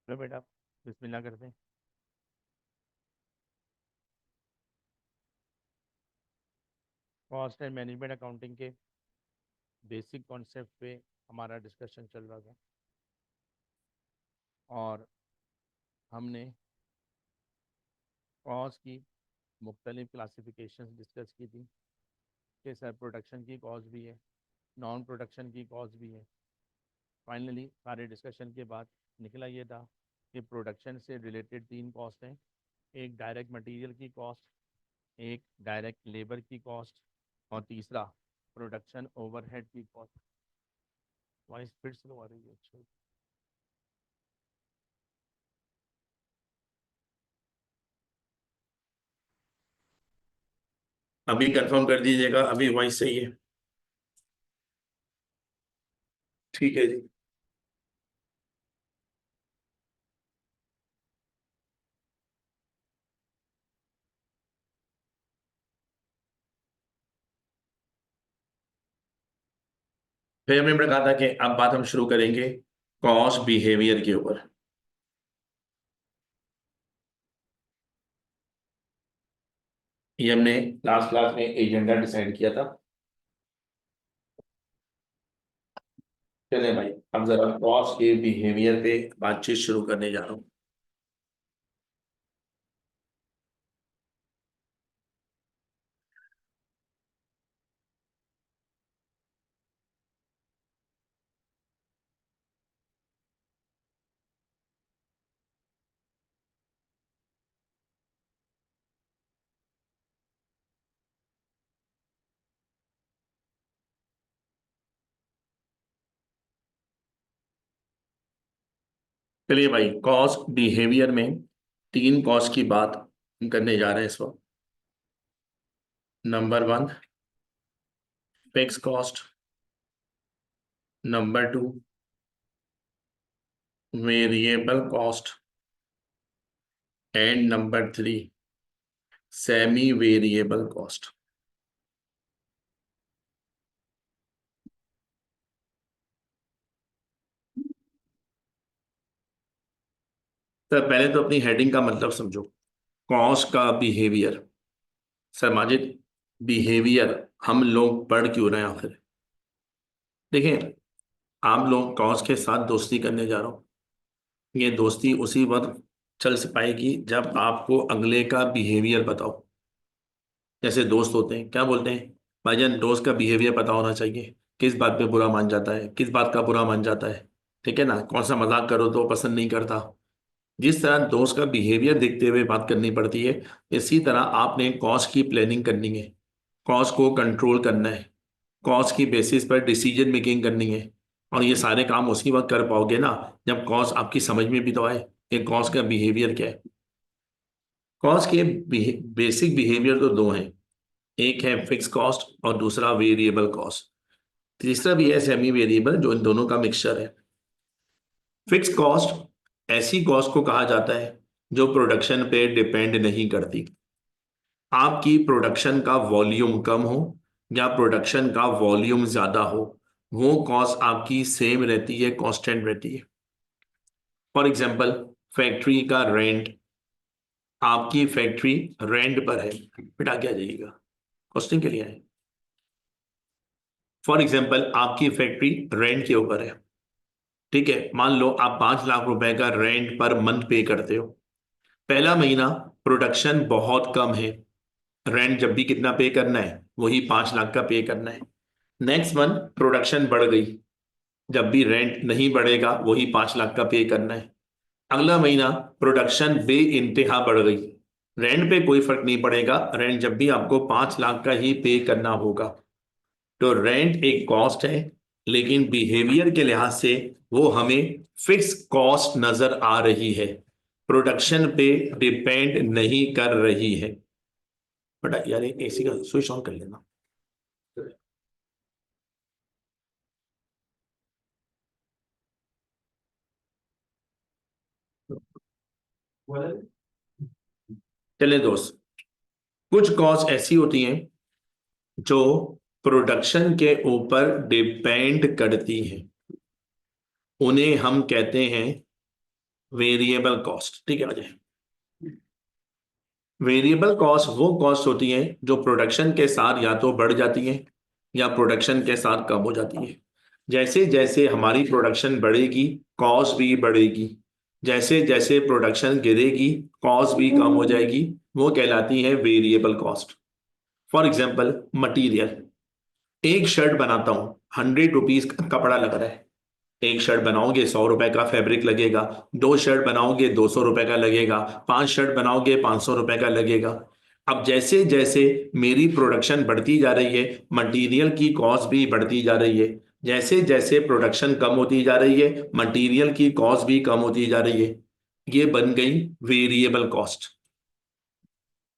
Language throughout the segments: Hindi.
लो बेटा, बिस्मिल्लाह करते हैं। कॉस्ट एंड मैनेजमेंट अकाउंटिंग के बेसिक कॉन्सेप्ट पे हमारा डिस्कशन चल रहा था और हमने कॉस्ट की मुख्तलिफ क्लासिफिकेशंस डिस्कस की थी कि सर प्रोडक्शन की कॉस्ट भी है, नॉन प्रोडक्शन की कॉस्ट भी है। फाइनली सारे डिस्कशन के बाद निकला ये था कि प्रोडक्शन से रिलेटेड तीन कॉस्ट हैं। एक डायरेक्ट मटेरियल की कॉस्ट, एक डायरेक्ट लेबर की कॉस्ट और तीसरा प्रोडक्शन ओवरहेड की कॉस्ट। वॉइस फिर स्लो आ रही है। अच्छा, अभी कंफर्म कर दीजिएगा। अभी वॉइस सही है? ठीक है जी। फिर हमने कहा था कि अब बात हम शुरू करेंगे कॉस्ट बिहेवियर के ऊपर। ये हमने लास्ट क्लास में एजेंडा डिसाइड किया था। चले भाई, अब जरा कॉस्ट के बिहेवियर पे बातचीत शुरू करने जा रहा हूँ। चलिए भाई, कॉस्ट बिहेवियर में तीन कॉस्ट की बात हम करने जा रहे हैं इस वक्त। Number one, fix cost. Number two, variable cost. And number three, semi variable cost. तो पहले तो अपनी हेडिंग का मतलब समझो। कॉस्ट का बिहेवियर। सर माजिद, बिहेवियर हम लोग पढ़ क्यों रहे हैं आखिर? देखिए, आप लोग कॉस्ट के साथ दोस्ती करने जा रहे हो। ये दोस्ती उसी वक्त चल से पाएगी जब आपको अगले का बिहेवियर बताओ। जैसे दोस्त होते हैं, क्या बोलते हैं? भाईजान, दोस्त का बिहेवियर पता होना चाहिए। किस बात पे बुरा मान जाता है, किस बात का बुरा मान जाता है। ठीक है ना? कौन सा मजाक करो तो पसंद नहीं करता। जिस तरह दोस्त का बिहेवियर देखते हुए बात करनी पड़ती है, इसी तरह आपने कॉस्ट की प्लानिंग करनी है। कॉस्ट को कंट्रोल करना है। कॉस्ट की बेसिस पर डिसीजन मेकिंग करनी है। और ये सारे काम उसी वक्त कर पाओगे ना जब कॉस्ट आपकी समझ में भी तो आए कि कॉस्ट का बिहेवियर क्या है। कॉस्ट के बेसिक बिहेवियर तो दो हैं। एक है फिक्स कॉस्ट और दूसरा वेरिएबल कॉस्ट। तीसरा भी है सेमी वेरिएबल, जो इन दोनों का मिक्सचर है। फिक्स कॉस्ट ऐसी कॉस्ट को कहा जाता है जो प्रोडक्शन पे डिपेंड नहीं करती। आपकी प्रोडक्शन का वॉल्यूम कम हो या प्रोडक्शन का वॉल्यूम ज्यादा हो, वो कॉस्ट आपकी सेम रहती है, कांस्टेंट रहती है। फॉर एग्जांपल, फैक्ट्री का रेंट। आपकी फैक्ट्री रेंट पर है, बेटा क्या जाइएगा, कॉस्टिंग के लिए है। फॉर एग्जांपल, आपकी फैक्ट्री रेंट के ऊपर है। ठीक है, मान लो आप 5 लाख रुपए का रेंट पर मंथ पे करते हो। पहला महीना प्रोडक्शन बहुत कम है, रेंट जब भी कितना पे करना है, वही 5 लाख का पे करना है। नेक्स्ट मंथ प्रोडक्शन बढ़ गई, जब भी रेंट नहीं बढ़ेगा वही 5 लाख का पे करना है। अगला महीना प्रोडक्शन बे इंतहा बढ़ गई, रेंट पे कोई फर्क नहीं पड़ेगा, रेंट जब भी आपको 5 लाख का ही पे करना होगा। तो रेंट एक कॉस्ट है, लेकिन बिहेवियर के लिहाज से वो हमें फिक्स कॉस्ट नजर आ रही है, प्रोडक्शन पे डिपेंड नहीं कर रही है। बट यार एसी का स्विच ऑन कर लेना। चले दोस्त, कुछ कॉस्ट ऐसी होती हैं जो प्रोडक्शन के ऊपर डिपेंड करती हैं। उन्हें हम कहते हैं वेरिएबल कॉस्ट। ठीक है, आ जाए। वेरिएबल कॉस्ट वो कॉस्ट होती है जो प्रोडक्शन के साथ या तो बढ़ जाती है या प्रोडक्शन के साथ कम हो जाती है। जैसे जैसे हमारी प्रोडक्शन बढ़ेगी कॉस्ट भी बढ़ेगी, जैसे जैसे प्रोडक्शन गिरेगी कॉस्ट भी कम हो जाएगी, वो कहलाती है variable cost. For example material, एक शर्ट बनाता हूं, 100 रुपीज का कपड़ा लग रहा है। एक शर्ट बनाओगे 100 रुपए का फैब्रिक लगेगा, 2 शर्ट बनाओगे 200 रुपए का लगेगा, 5 शर्ट बनाओगे 500 रुपए का लगेगा। अब जैसे जैसे मेरी प्रोडक्शन बढ़ती जा रही है मटेरियल की कॉस्ट भी बढ़ती जा रही है, जैसे जैसे प्रोडक्शन कम होती जा रही है मटेरियल की कॉस्ट भी कम होती जा रही है। ये बन गई वेरिएबल कॉस्ट।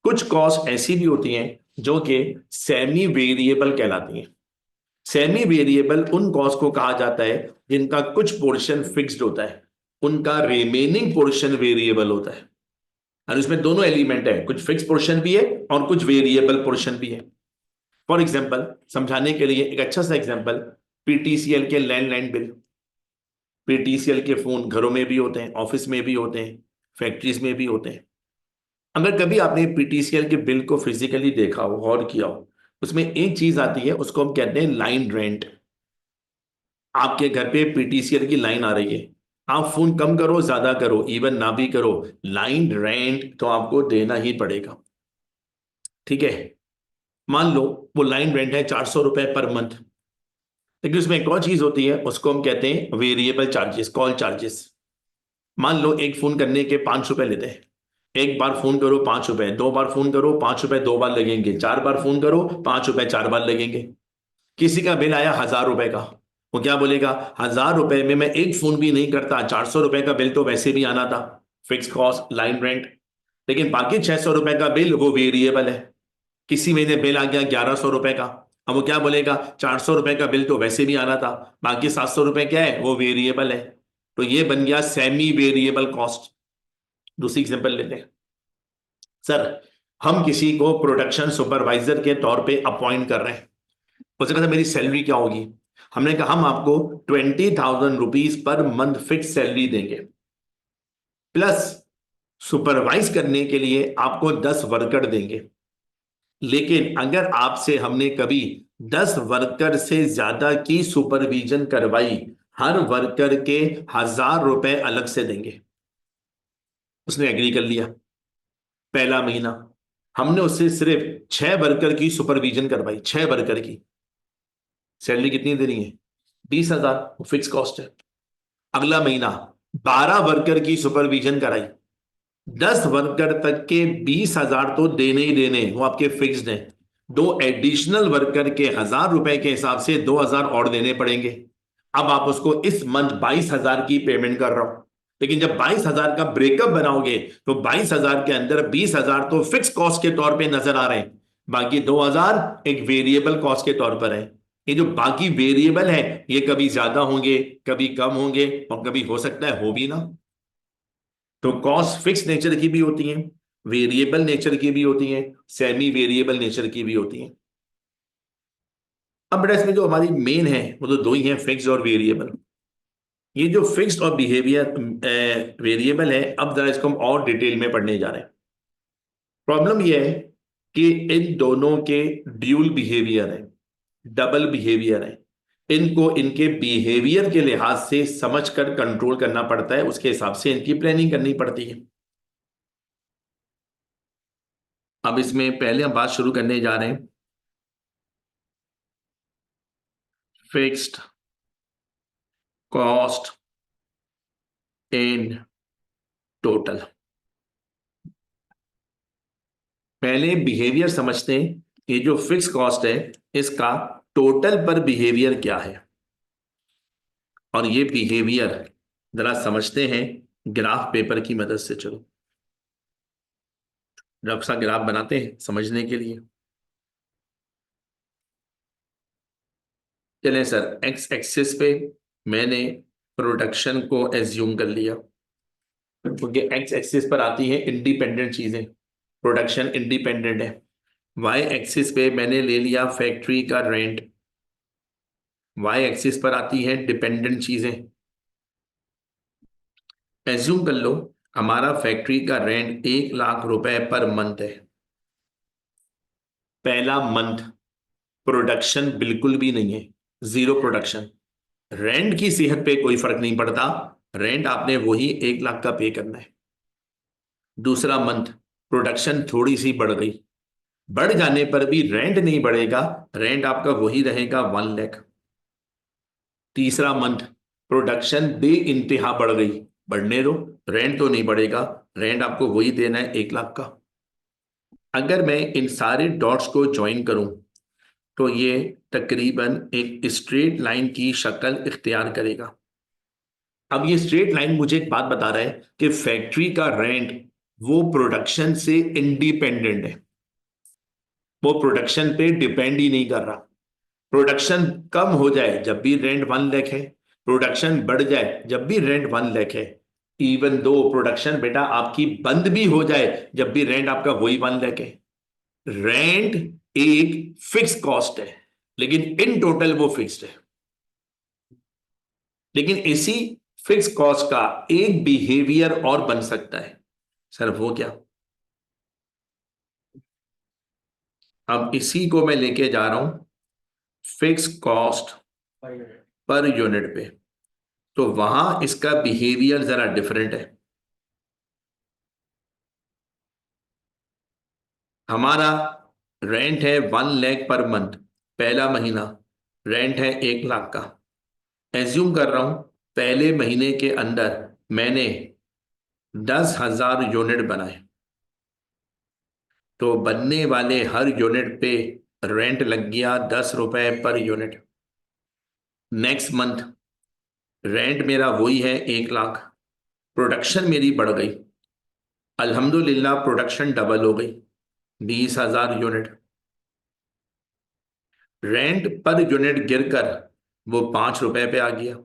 कुछ कॉस्ट ऐसी भी होती हैं जो कि सेमी वेरिएबल कहलाती हैं। सेमी वेरिएबल उन कॉस्ट को कहा जाता है जिनका कुछ पोर्शन फिक्स्ड होता है, उनका रिमेनिंग पोर्शन वेरिएबल होता है। और इसमें दोनों एलिमेंट है, कुछ फिक्स पोर्शन भी है और कुछ वेरिएबल पोर्शन भी है। फॉर एग्जांपल, समझाने के लिए एक अच्छा सा एग्जांपल, पीटीसीएल के लैंडलाइन बिल। पीटीसीएल के फोन घरों में भी होते हैं, ऑफिस में भी होते हैं, फैक्ट्रीज में भी होते हैं। अगर कभी आपने पीटीसीएल के बिल को फिजिकली देखा हो, गौर किया हो, उसमें एक चीज आती है, उसको हम कहते हैं लाइन रेंट। आपके घर पे पीटीसीएल की लाइन आ रही है, आप फोन कम करो ज्यादा करो इवन ना भी करो, लाइन रेंट तो आपको देना ही पड़ेगा। ठीक है, मान लो वो लाइन रेंट है 400 रुपए पर मंथ। लेकिन उसमें एक और चीज होती है, उसको हम कहते हैं वेरिएबल चार्जेस, कॉल चार्जेस। मान लो एक फोन करने के 5 रुपए लेते हैं, एक बार फोन करो 5 रुपए, 2 बार फोन करो 5 रुपए 2 बार लगेंगे, 4 बार फोन करो 5 रुपए 4 बार लगेंगे। किसी का बिल आया 1000 रुपए का, वो क्या बोलेगा, 1000 रुपए में मैं एक फोन भी नहीं करता, 400 रुपए का बिल तो वैसे भी आना था, फिक्स कॉस्ट लाइन रेंट। लेकिन बाकी 600 रुपए का बिल वो वेरिएबल है। किसी महीने बिल आ गया 1100 रुपए का, अब वो क्या बोलेगा, 400 रुपए का बिल तो वैसे भी आना था, बाकी 700 रुपए क्या है, वो वेरिएबल है। तो ये बन गया सेमी वेरिएबल कॉस्ट। दूसरी एग्जांपल लेते हैं। सर, हम किसी को प्रोडक्शन सुपरवाइजर के तौर पे अपॉइंट कर रहे हैं, उसने कहा मेरी सैलरी क्या होगी। हमने कहा हम आपको 20,000 rupees per month fix salary देंगे, प्लस सुपरवाइज करने के लिए आपको 10 वर्कर देंगे। लेकिन अगर आपसे हमने कभी 10 वर्कर से ज्यादा की सुपरविजन करवाई, हर वर्कर के 1000 रुपए अलग से देंगे। उसने एग्री कर लिया। पहला महीना हमने उससे सिर्फ 6 वर्कर की सुपरविजन करवाई, 6 वर्कर की सैलरी कितनी देनी है, 20,000, फिक्स कॉस्ट है। अगला महीना 12 वर्कर की सुपरविजन कराई, 10 वर्कर तक के 20,000 तो देने ही देने, वो आपके फिक्स्ड हैं। 2 एडिशनल वर्कर के 1000 रुपए के हिसाब से 2,000 और देने पड़ेंगे। अब आप उसको इस मंथ 22,000 की पेमेंट कर रहा हूं, लेकिन जब 22,000 का ब्रेकअप बनाओगे तो 22,000 के अंदर 20,000 तो फिक्स कॉस्ट के तौर पे नजर आ रहे हैं, बाकी 2,000 एक वेरिएबल कॉस्ट के तौर पर है। ये जो बाकी वेरिएबल है ये कभी ज्यादा होंगे, कभी कम होंगे, और कभी हो सकता है हो भी ना। तो कॉस्ट फिक्स नेचर की भी होती हैं, वेरिएबल नेचर की भी होती हैं, सेमी वेरिएबल नेचर की भी होती हैं। अब बेटा इसमें जो हमारी मेन है वो तो दो ही है, फिक्स और वेरिएबल। ये जो फिक्स्ड और बिहेवियर वेरिएबल है, अब जरा इसको हम और डिटेल में पढ़ने जा रहे हैं। प्रॉब्लम यह है कि इन दोनों के ड्यूल बिहेवियर है, डबल बिहेवियर है। इनको इनके बिहेवियर के लिहाज से समझकर कंट्रोल करना पड़ता है, उसके हिसाब से इनकी प्लानिंग करनी पड़ती है। अब इसमें पहले हम बात शुरू करने जा रहे हैं फिक्स्ड कॉस्ट इन टोटल। पहले बिहेवियर समझते हैं, ये जो फिक्स कॉस्ट है इसका टोटल पर बिहेवियर क्या है। और ये बिहेवियर जरा समझते हैं ग्राफ पेपर की मदद से। चलो रफ सा ग्राफ बनाते हैं समझने के लिए। चलें सर, एक्स एक्सिस पे मैंने प्रोडक्शन को एज्यूम कर लिया, क्योंकि एक्स एक्सिस पर आती है इंडिपेंडेंट चीजें, प्रोडक्शन इंडिपेंडेंट है। वाई एक्सिस पे मैंने ले लिया फैक्ट्री का रेंट, वाई एक्सिस पर आती है डिपेंडेंट चीजें। एज्यूम कर लो हमारा फैक्ट्री का रेंट 1 लाख रुपए पर मंथ है। पहला मंथ प्रोडक्शन बिल्कुल भी नहीं है, जीरो प्रोडक्शन। रेंट की सेहत पे कोई फर्क नहीं पड़ता, रेंट आपने वही 1 लाख का पे करना है। दूसरा मंथ प्रोडक्शन थोड़ी सी बढ़ गई, बढ़ जाने पर भी रेंट नहीं बढ़ेगा, रेंट आपका वही रहेगा 1 लाख। तीसरा मंथ प्रोडक्शन बे इंतहा बढ़ गई, बढ़ने दो, रेंट तो नहीं बढ़ेगा, रेंट आपको वही देना है 1 लाख का। अगर मैं इन सारे डॉट्स को ज्वाइन करूं तो ये तकरीबन एक स्ट्रेट लाइन की शक्ल इख्तियार करेगा। अब ये स्ट्रेट लाइन मुझे एक बात बता रहा है कि फैक्ट्री का रेंट वो प्रोडक्शन से इंडिपेंडेंट है, वो प्रोडक्शन पे डिपेंड ही नहीं कर रहा। प्रोडक्शन कम हो जाए जब भी रेंट 1 लाख है, प्रोडक्शन बढ़ जाए जब भी रेंट 1 लाख है। इवन दो प्रोडक्शन बेटा आपकी बंद भी हो जाए जब भी रेंट आपका वही 1 लाख है। रेंट एक फिक्स कॉस्ट है, लेकिन इन टोटल वो फिक्स्ड है। लेकिन इसी फिक्स कॉस्ट का एक बिहेवियर और बन सकता है। सर वो क्या? अब इसी को मैं लेके जा रहा हूं फिक्स कॉस्ट पर यूनिट पे, तो वहां इसका बिहेवियर जरा डिफरेंट है। हमारा रेंट है 1 लाख पर मंथ, पहला महीना रेंट है 1 लाख का। एज्यूम कर रहा हूं पहले महीने के अंदर मैंने 10,000 यूनिट बनाए, तो बनने वाले हर यूनिट पे रेंट लग गया 10 रुपए per unit. Next month rent मेरा वही है 1 लाख, प्रोडक्शन मेरी बढ़ गई, अल्हम्दुलिल्लाह प्रोडक्शन डबल हो गई 20,000 यूनिट। रेंट पर यूनिट गिरकर वो 5 रुपए पे आ गया।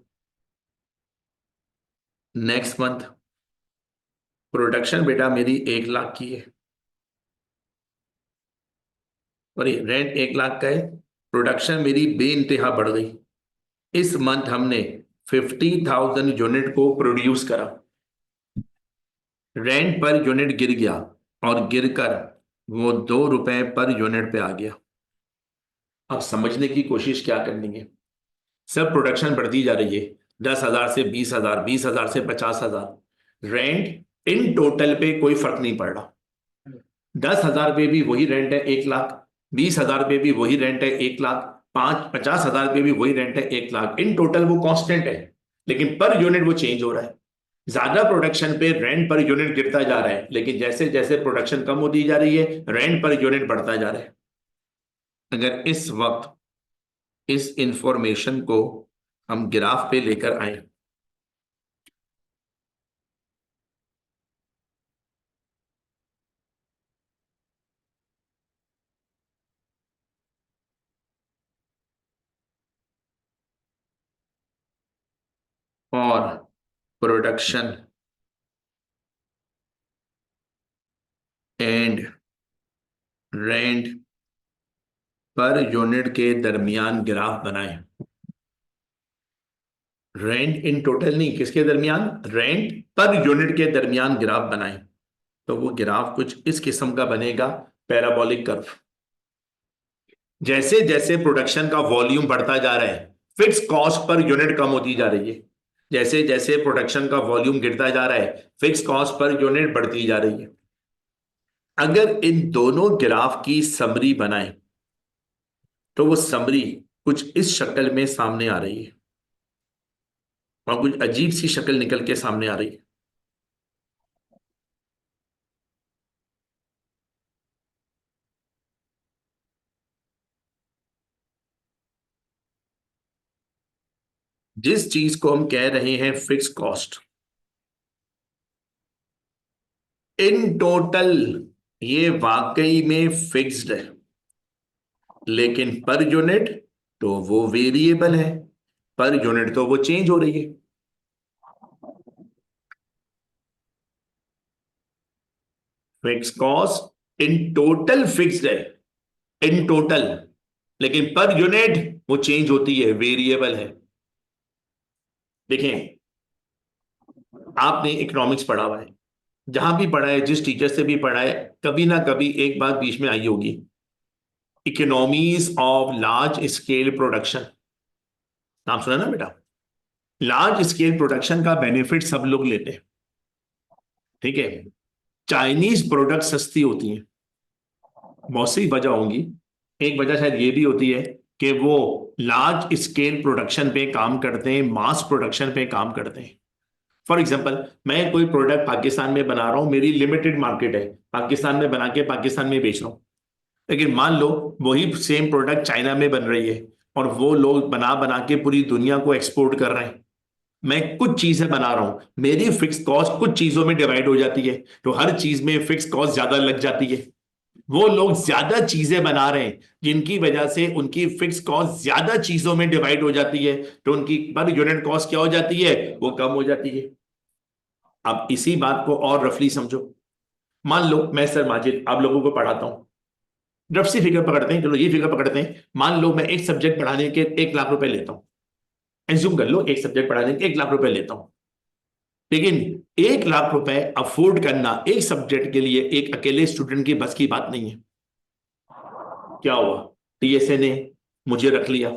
नेक्स्ट मंथ प्रोडक्शन बेटा मेरी 1 लाख की है, और रेंट 1 लाख का है, प्रोडक्शन मेरी बेइंतहा बढ़ गई। इस मंथ हमने 50,000 यूनिट को प्रोड्यूस करा, रेंट पर यूनिट गिर गया और गिरकर वो 2 रुपए पर यूनिट पे आ गया। अब समझने की कोशिश क्या करनी है, सब प्रोडक्शन बढ़ती जा रही है, 10,000 से 20,000, 20,000 से 50,000, रेंट इन टोटल पे कोई फर्क नहीं पड़ रहा। 10,000 पे भी वही रेंट है 1 लाख, 20,000 पे भी वही रेंट है 1 लाख, 50,000 पे भी वही रेंट है 1 लाख, इन टोटल वो कांस्टेंट है, लेकिन पर यूनिट वो चेंज हो रहा है। ज्यादा प्रोडक्शन पे रेंट पर यूनिट गिरता जा रहा है, लेकिन जैसे जैसे प्रोडक्शन कम होती जा रही है रेंट पर यूनिट बढ़ता जा रहा है। अगर इस वक्त इस इंफॉर्मेशन को हम ग्राफ पे लेकर आए, और production and rent per unit के दरमियान ग्राफ बनाए, रेंट इन टोटल नहीं, किसके दरमियान, रेंट पर यूनिट के दरमियान ग्राफ बनाए, तो वो ग्राफ कुछ इस किस्म का बनेगा, पैराबोलिक कर्व। जैसे जैसे प्रोडक्शन का वॉल्यूम बढ़ता जा रहा है फिक्स कॉस्ट पर यूनिट कम होती जा रही है, जैसे जैसे प्रोडक्शन का वॉल्यूम गिरता जा रहा है फिक्स कॉस्ट पर यूनिट बढ़ती जा रही है। अगर इन दोनों ग्राफ की समरी बनाए तो वो समरी कुछ इस शक्ल में सामने आ रही है, और कुछ अजीब सी शक्ल निकल के सामने आ रही है। जिस चीज को हम कह रहे हैं फिक्स कॉस्ट, इन टोटल ये वाकई में फिक्स्ड है, लेकिन पर यूनिट तो वो वेरिएबल है, पर यूनिट तो वो चेंज हो रही है। Fix cost in total fixed है, इन टोटल, लेकिन पर यूनिट वो चेंज होती है, वेरिएबल है। देखें आपने इकोनॉमिक्स पढ़ा हुआ है, जहां भी पढ़ा है, जिस टीचर से भी पढ़ा है, कभी ना कभी एक बात बीच में आई होगी, economies of large scale production. नाम सुना ना बेटा? लार्ज स्केल प्रोडक्शन का बेनिफिट सब लोग लेते हैं, ठीक है। चाइनीज प्रोडक्ट सस्ती होती हैं, बहुत सी वजह होंगी। एक वजह शायद ये भी होती है कि वो लार्ज स्केल प्रोडक्शन पे काम करते हैं, मास प्रोडक्शन पे काम करते हैं। फॉर एग्जाम्पल, मैं कोई प्रोडक्ट पाकिस्तान में बना रहा हूं, मेरी लिमिटेड मार्केट है, पाकिस्तान में बना के पाकिस्तान में बेच रहा हूं। लेकिन मान लो वही सेम प्रोडक्ट चाइना में बन रही है और वो लोग बना बना के पूरी दुनिया को एक्सपोर्ट कर रहे हैं। मैं कुछ चीजें बना रहा हूं, मेरी फिक्स कॉस्ट कुछ चीजों में डिवाइड हो जाती है, तो हर चीज में फिक्स कॉस्ट ज्यादा लग जाती है। वो लोग ज्यादा चीजें बना रहे हैं, जिनकी वजह से उनकी फिक्स कॉस्ट ज्यादा चीजों में डिवाइड हो जाती है, तो उनकी पर यूनिट कॉस्ट क्या हो जाती है? वो कम हो जाती है। अब इसी बात को और रफली समझो। मान लो मैं सर माजिद आप लोगों को पढ़ाता हूं, रफ सी फिगर पकड़ते हैं, चलो ये फिगर पकड़ते हैं। मान लो मैं एक सब्जेक्ट पढ़ाने के 1 लाख रुपए लेता हूं, एज्यूम कर लो एक सब्जेक्ट पढ़ाने के 1 लाख रुपए लेता हूं। लेकिन 1 लाख रुपए अफोर्ड करना एक सब्जेक्ट के लिए एक अकेले स्टूडेंट की बस की बात नहीं है। क्या हुआ? टीएसए ने मुझे रख लिया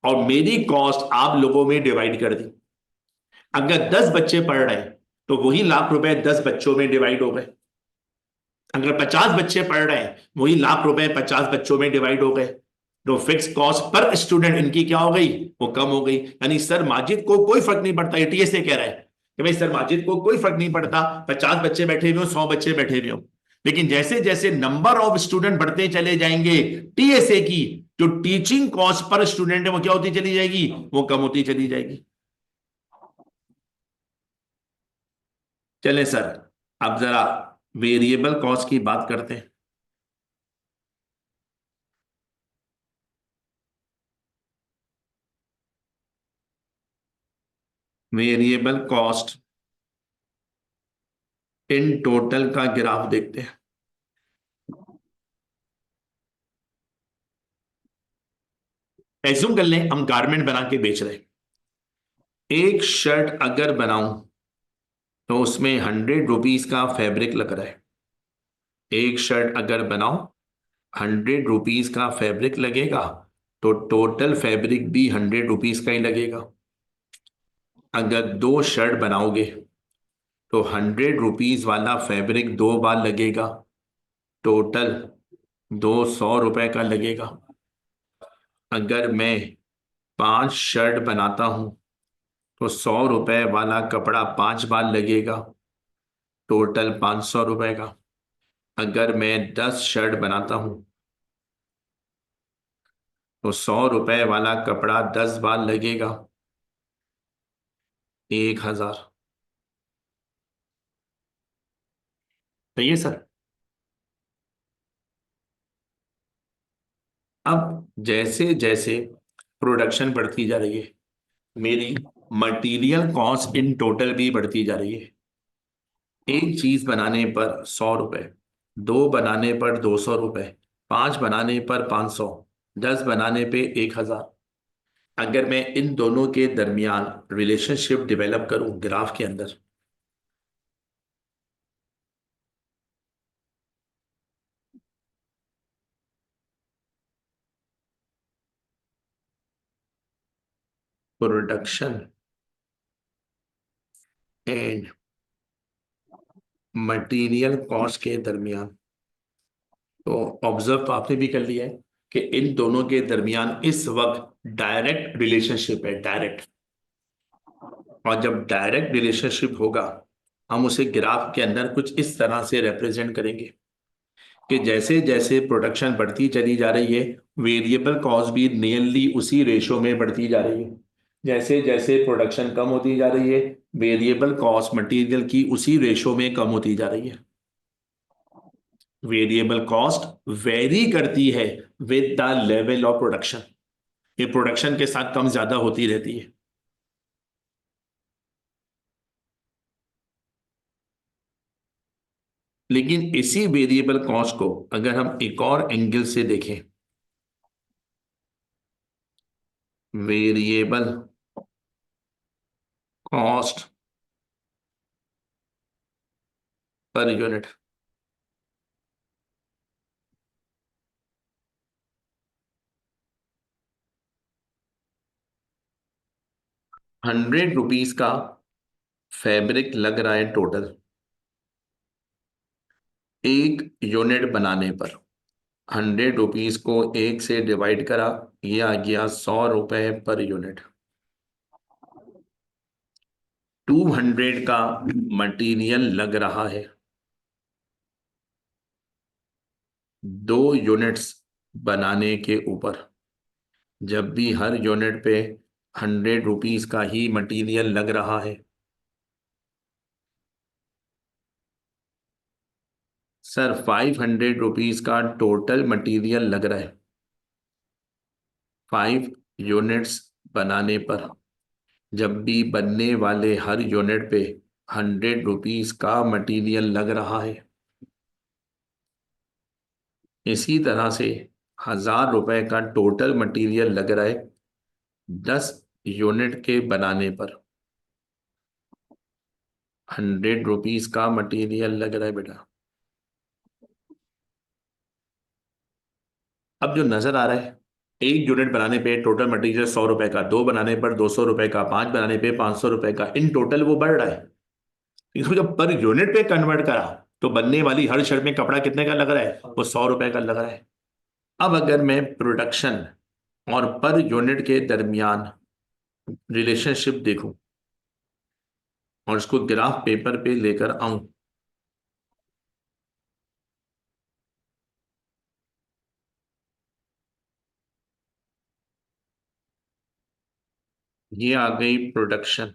और मेरी कॉस्ट आप लोगों में डिवाइड कर दी। अगर 10 बच्चे पढ़ रहे हैं तो वही लाख रुपए 10 बच्चों में डिवाइड हो गए। अगर 50 बच्चे पढ़ रहे हैं, वही लाख रुपए 50 बच्चों में डिवाइड हो गए। तो फिक्स कॉस्ट पर स्टूडेंट इनकी क्या हो गई? वो कम हो गई। यानी सर माजिद को कोई फर्क नहीं पड़ता, टीएसए कह रहा है कि भाई सर माजिद को कोई फर्क नहीं पड़ता 50 बच्चे बैठे हुए हो, 100 बच्चे बैठे हुए हो। लेकिन जैसे जैसे नंबर ऑफ स्टूडेंट बढ़ते चले जाएंगे, टीएसए की जो टीचिंग कॉस्ट पर स्टूडेंट है वो क्या होती चली जाएगी? वो कम होती चली जाएगी। चले सर, अब जरा वेरिएबल कॉस्ट की बात करते हैं। वेरिएबल कॉस्ट इन टोटल का ग्राफ देखते हैं। एज्यूम कर लें हम गारमेंट बना के बेच रहे हैं। एक शर्ट अगर बनाऊं तो उसमें 100 रुपीज का फैब्रिक लग रहा है। एक शर्ट अगर बनाऊं 100 रुपीज का फैब्रिक लगेगा, तो टोटल फैब्रिक भी 100 रुपीज का ही लगेगा। अगर 2 शर्ट बनाओगे तो 100 रुपीज वाला फैब्रिक 2 बार लगेगा, टोटल 200 रुपए का लगेगा। अगर मैं 5 शर्ट बनाता हूं तो 100 रुपए वाला कपड़ा 5 बार लगेगा, टोटल 500 रुपए का। अगर मैं 10 शर्ट बनाता हूं तो 100 रुपए वाला कपड़ा 10 बार लगेगा, 1000। तो ये सर, अब जैसे जैसे प्रोडक्शन बढ़ती जा रही है, मेरी मटेरियल कॉस्ट इन टोटल भी बढ़ती जा रही है। एक चीज बनाने पर 100 रुपए, 2 बनाने पर 200 रुपए, 5 बनाने पर 500, 10 बनाने पे 1000। अगर मैं इन दोनों के दरमियान रिलेशनशिप डेवलप करूं ग्राफ के अंदर, प्रोडक्शन एंड मटेरियल कॉस्ट के दरमियान, तो ऑब्जर्व तो आपने भी कर लिया है कि इन दोनों के दरमियान इस वक्त डायरेक्ट रिलेशनशिप है, डायरेक्ट। और जब डायरेक्ट रिलेशनशिप होगा, हम उसे ग्राफ के अंदर कुछ इस तरह से रिप्रेजेंट करेंगे कि जैसे जैसे प्रोडक्शन बढ़ती चली जा रही है, वेरिएबल कॉस्ट भी नियरली उसी रेशो में बढ़ती जा रही है। जैसे जैसे प्रोडक्शन कम होती जा रही है, वेरिएबल कॉस्ट मटेरियल की उसी रेशो में कम होती जा रही है। वेरिएबल कॉस्ट वेरी करती है with the level of production, ये प्रोडक्शन के साथ कम ज्यादा होती रहती है। लेकिन इसी वेरिएबल कॉस्ट को अगर हम एक और एंगल से देखें, वेरिएबल कॉस्ट पर यूनिट। ₹100 का फैब्रिक लग रहा है टोटल, एक यूनिट बनाने पर। ₹100 को 1 से डिवाइड करा, ये आ गया ₹100 पर यूनिट। 200 का मटेरियल लग रहा है, 2 यूनिट्स बनाने के ऊपर। जब भी हर यूनिट पे ₹100 का ही मटेरियल लग रहा है, सर ₹500 का टोटल मटेरियल लग रहा है 5 यूनिट्स बनाने पर। जब भी बनने वाले हर यूनिट पे ₹100 का मटेरियल लग रहा है, इसी तरह से ₹1000 का टोटल मटेरियल लग रहा है 10 यूनिट के बनाने पर। ₹100 का मटेरियल लग रहा है बेटा। अब जो नजर आ रहा है, एक यूनिट बनाने पे टोटल मटेरियल ₹100 का, 2 बनाने पर ₹200 का, 5 बनाने पे ₹500 का, इन टोटल वो बढ़ रहा है। इसको जब पर यूनिट पे कन्वर्ट करा तो बनने वाली हर शर्ट में कपड़ा कितने का लग रहा है, वो ₹100 का लग रहा है। अब अगर मैं प्रोडक्शन और पर यूनिट के दरमियान रिलेशनशिप देखूं और इसको ग्राफ पेपर पे लेकर आऊं, ये आ गई प्रोडक्शन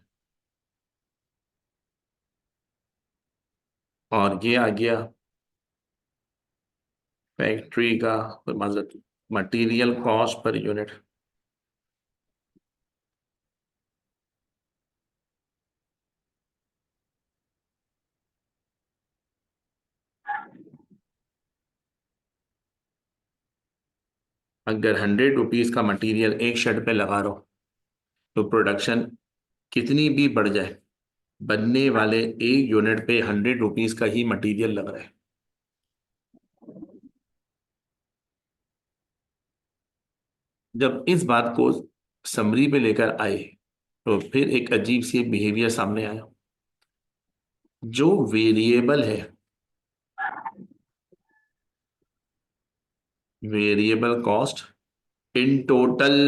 और ये आ गया फैक्ट्री का मतलब मटेरियल कॉस्ट पर यूनिट। अगर ₹100 का मटेरियल एक शर्ट पे लगा रहा हो तो प्रोडक्शन कितनी भी बढ़ जाए, बनने वाले एक यूनिट पे ₹100 का ही मटेरियल लग रहा है। जब इस बात को समरी पे लेकर आए तो फिर एक अजीब सी बिहेवियर सामने आया। जो वेरिएबल है, वेरिएबल कॉस्ट इन टोटल,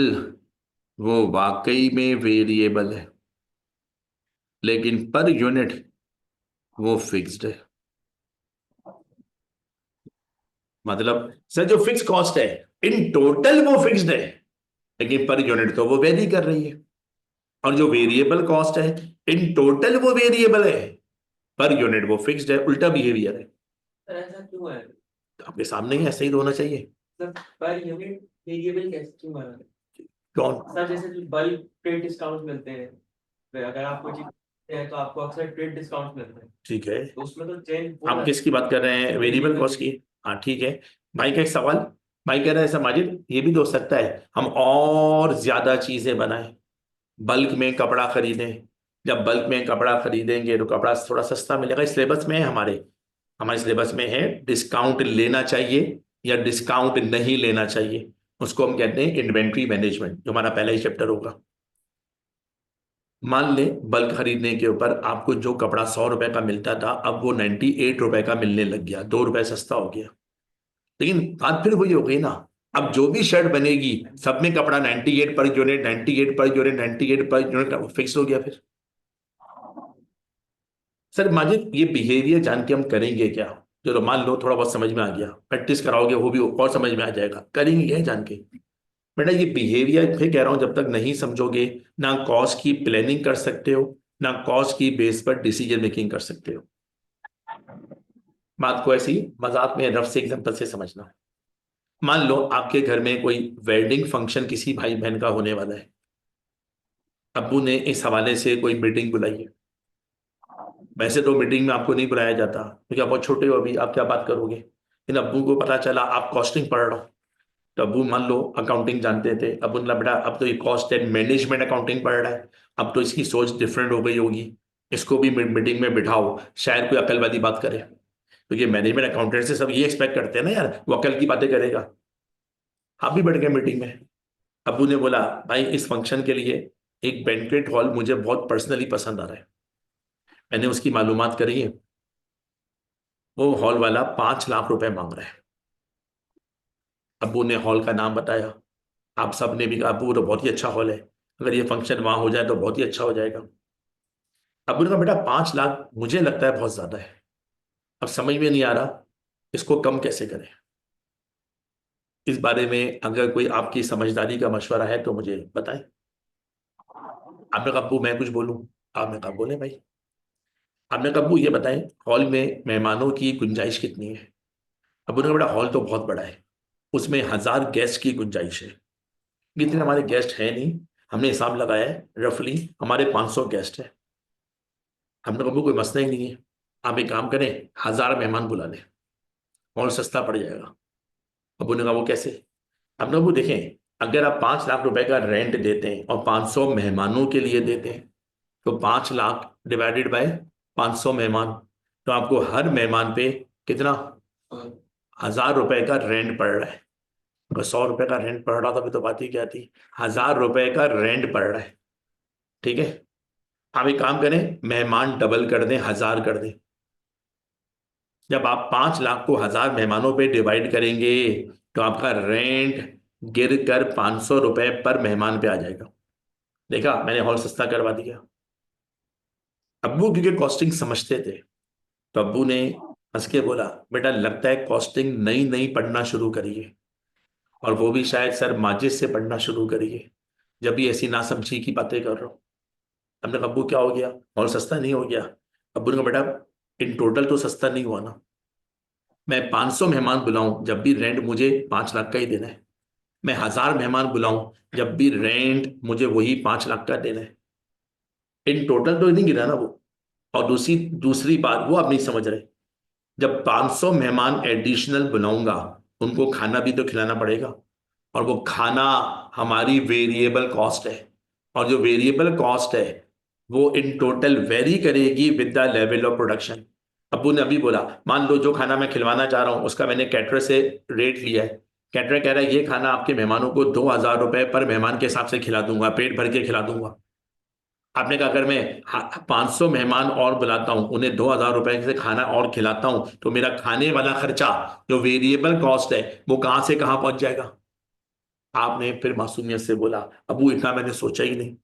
वो वाकई में वेरिएबल है, लेकिन पर यूनिट वो फिक्स्ड है। मतलब सर जो फिक्स कॉस्ट है इन टोटल वो फिक्स्ड है, लेकिन पर यूनिट तो वो वेरी कर रही है। और जो वेरिएबल कॉस्ट है इन टोटल वो वेरिएबल है, पर यूनिट वो फिक्स्ड है। उल्टा बिहेवियर है। सर ऐसा क्यों है? तो आपके सामने ही ऐसे ही तो होना चाहिए। सर पर यूनिट वेरिएबल कैसे क्यों बना? कौन? सर जैसे बल्क ट्रेड डिस्काउंट मिलते हैं, तो अगर आपको चीज है तो आपको अक्सर ट्रेड डिस्काउंट मिलते हैं, ठीक है, तो उसमें तो चेन आप किसकी बात कर रहे हैं? वेरिएबल कॉस्ट की। हाँ ठीक है। भाई का एक सवाल, भाई कह रहे हैं सर माजिद ये भी तो हो सकता है हम और ज्यादा चीजें बनाएं, बल्क में कपड़ा खरीदें। जब बल्क में कपड़ा खरीदेंगे तो कपड़ा थोड़ा सस्ता मिलेगा। इस सिलेबस में है, हमारे हमारे सिलेबस में है डिस्काउंट लेना चाहिए या डिस्काउंट नहीं लेना चाहिए। उसको हम कहते हैं इन्वेंट्री मैनेजमेंट, जो हमारा पहला ही चैप्टर होगा। मान ले बल्क खरीदने के ऊपर आपको जो कपड़ा ₹100 का मिलता था, अब वो ₹98 का मिलने लग गया, ₹2 सस्ता हो गया। लेकिन बात फिर वही हो गई ना, अब जो भी शर्ट बनेगी सब में कपड़ा 98 per unit, 98 per unit, 98 per unit fix हो गया। फिर सर माजिद ये बिहेवियर जान के हम करेंगे क्या? चलो मान लो थोड़ा बहुत समझ में आ गया, प्रैक्टिस कराओगे वो भी और समझ में आ जाएगा। करेंगे क्या जान के? बेटा ये बिहेवियर फिर कह रहा हूं, जब तक नहीं समझोगे ना कॉस्ट की प्लानिंग कर सकते हो, ना कॉस्ट की बेस पर डिसीजन मेकिंग कर सकते हो। बात को ऐसी मजाक में रफ से एग्जांपल से समझना। मान लो आपके घर में कोई वेडिंग फंक्शन किसी भाई बहन का होने वाला है, अब्बू ने इस हवाले से कोई मीटिंग बुलाई है। वैसे तो मीटिंग में आपको नहीं बुलाया जाता क्योंकि आप बहुत छोटे हो, अभी आप क्या बात करोगे। लेकिन अब्बू को पता चला आप कॉस्टिंग पढ़ रहे हो, तो अब्बू मान लो अकाउंटिंग जानते थे, अब्बू ने बोला बेटा अब तो ये कॉस्ट एंड मैनेजमेंट अकाउंटिंग पढ़ रहा है, अब तो इसकी सोच डिफरेंट हो गई होगी, इसको भी मीटिंग में बिठाओ, शायद कोई अकल वाली बात करे। क्योंकि मैनेजमेंट अकाउंटेंट से सब ये एक्सपेक्ट करते हैं ना यार, वो अकल की बातें करेगा। आप भी बैठ गए मीटिंग में। अब्बू ने बोला भाई इस फंक्शन के लिए एक बैंक्वेट हॉल मुझे बहुत पर्सनली पसंद आ रहा है। मैंने उसकी मालूमात करी है, वो हॉल वाला 5 लाख रुपए मांग रहा है। अब्बू ने हॉल का नाम बताया, आप सब ने भी कहा अब्बू तो बहुत ही अच्छा हॉल है, अगर ये फंक्शन वहां हो जाए तो बहुत ही अच्छा हो जाएगा। अब्बू ने कहा बेटा 5 लाख मुझे लगता है बहुत ज्यादा है, अब समझ में नहीं आ रहा इसको कम कैसे करें। इस बारे में अगर कोई आपकी समझदारी का मशवरा है तो मुझे बताएं। आपने कहा अब्बू मैं कुछ बोलूं? आपने कहा बोले भाई। आपने कहा अब्बू ये बताएं हॉल में मेहमानों की गुंजाइश कितनी है? अब्बू ने कहा बेटा हॉल तो बहुत बड़ा है, उसमें 1000 गेस्ट की गुंजाइश है। इतने हमारे गेस्ट हैं नहीं, हमने हिसाब लगाया है रफली हमारे 500 गेस्ट है। हमने कहा अब्बू कोई मसला ही नहीं है, आप एक काम करें 1000 मेहमान बुला लें, हॉल सस्ता पड़ जाएगा। अब्बू ने कहा वो कैसे? हमने कहा अब्बू देखें, अगर आप 5 लाख रुपए का रेंट देते हैं और 500 मेहमानों के लिए देते हैं तो 5 लाख डिवाइडेड बाय 500 मेहमान, तो आपको हर मेहमान पे कितना 1000 रुपए का रेंट पड़ रहा है। अगर 100 रुपए का रेंट पड़ रहा था तो बात ही क्या थी, 1000 रुपए का रेंट पड़ रहा है। ठीक है, आप एक काम करें मेहमान डबल कर दें, 1000 कर दें। जब आप 5 लाख को 1000 मेहमानों पे डिवाइड करेंगे तो आपका रेंट गिर कर 500 रुपए पर मेहमान पे आ जाएगा। देखा, मैंने हॉल सस्ता करवा दिया। अब्बू क्योंकि कॉस्टिंग समझते थे तो अब्बू ने हंस के बोला बेटा लगता है कॉस्टिंग नई नई पढ़ना शुरू करिए, और वो भी शायद सर माजिद से पढ़ना शुरू करिए, जब भी ऐसी नासमझी की बातें कर रहा हूँ। हमने कहा अब्बू क्या हो गया, हॉल सस्ता नहीं हो गया? अब्बू ने कहा बेटा इन टोटल तो सस्ता नहीं हुआ ना, मैं 500 मेहमान बुलाऊं जब भी रेंट मुझे 5 लाख का ही देना है, मैं 1000 मेहमान बुलाऊं जब भी रेंट मुझे वही 5 लाख का देना है। इन टोटल तो नहीं गिरा ना वो। और दूसरी दूसरी बात वो आप नहीं समझ रहे, जब 500 मेहमान एडिशनल बुलाऊंगा उनको खाना भी तो खिलाना पड़ेगा, और वो खाना हमारी वेरिएबल कॉस्ट है, और जो वेरिएबल कॉस्ट है वो इन टोटल वेरी करेगी with the level of production. अब्बू ने अभी बोला मान लो जो खाना मैं खिलवाना चाह रहा हूं उसका मैंने कैटरर से रेट लिया है, कैटरर कह रहा है ये खाना आपके मेहमानों को 2000 रुपए पर मेहमान के हिसाब से खिला दूंगा, पेट भर के खिला दूंगा। आपने कहा अगर मैं 500 मेहमान और बुलाता हूं उन्हें 2000 रुपए से खाना और खिलाता हूं तो मेरा खाने वाला खर्चा जो वेरिएबल कॉस्ट है वो कहां से कहां पहुंच जाएगा? आपने फिर मासूमियत से बोला अबू इतना मैंने सोचा ही नहीं।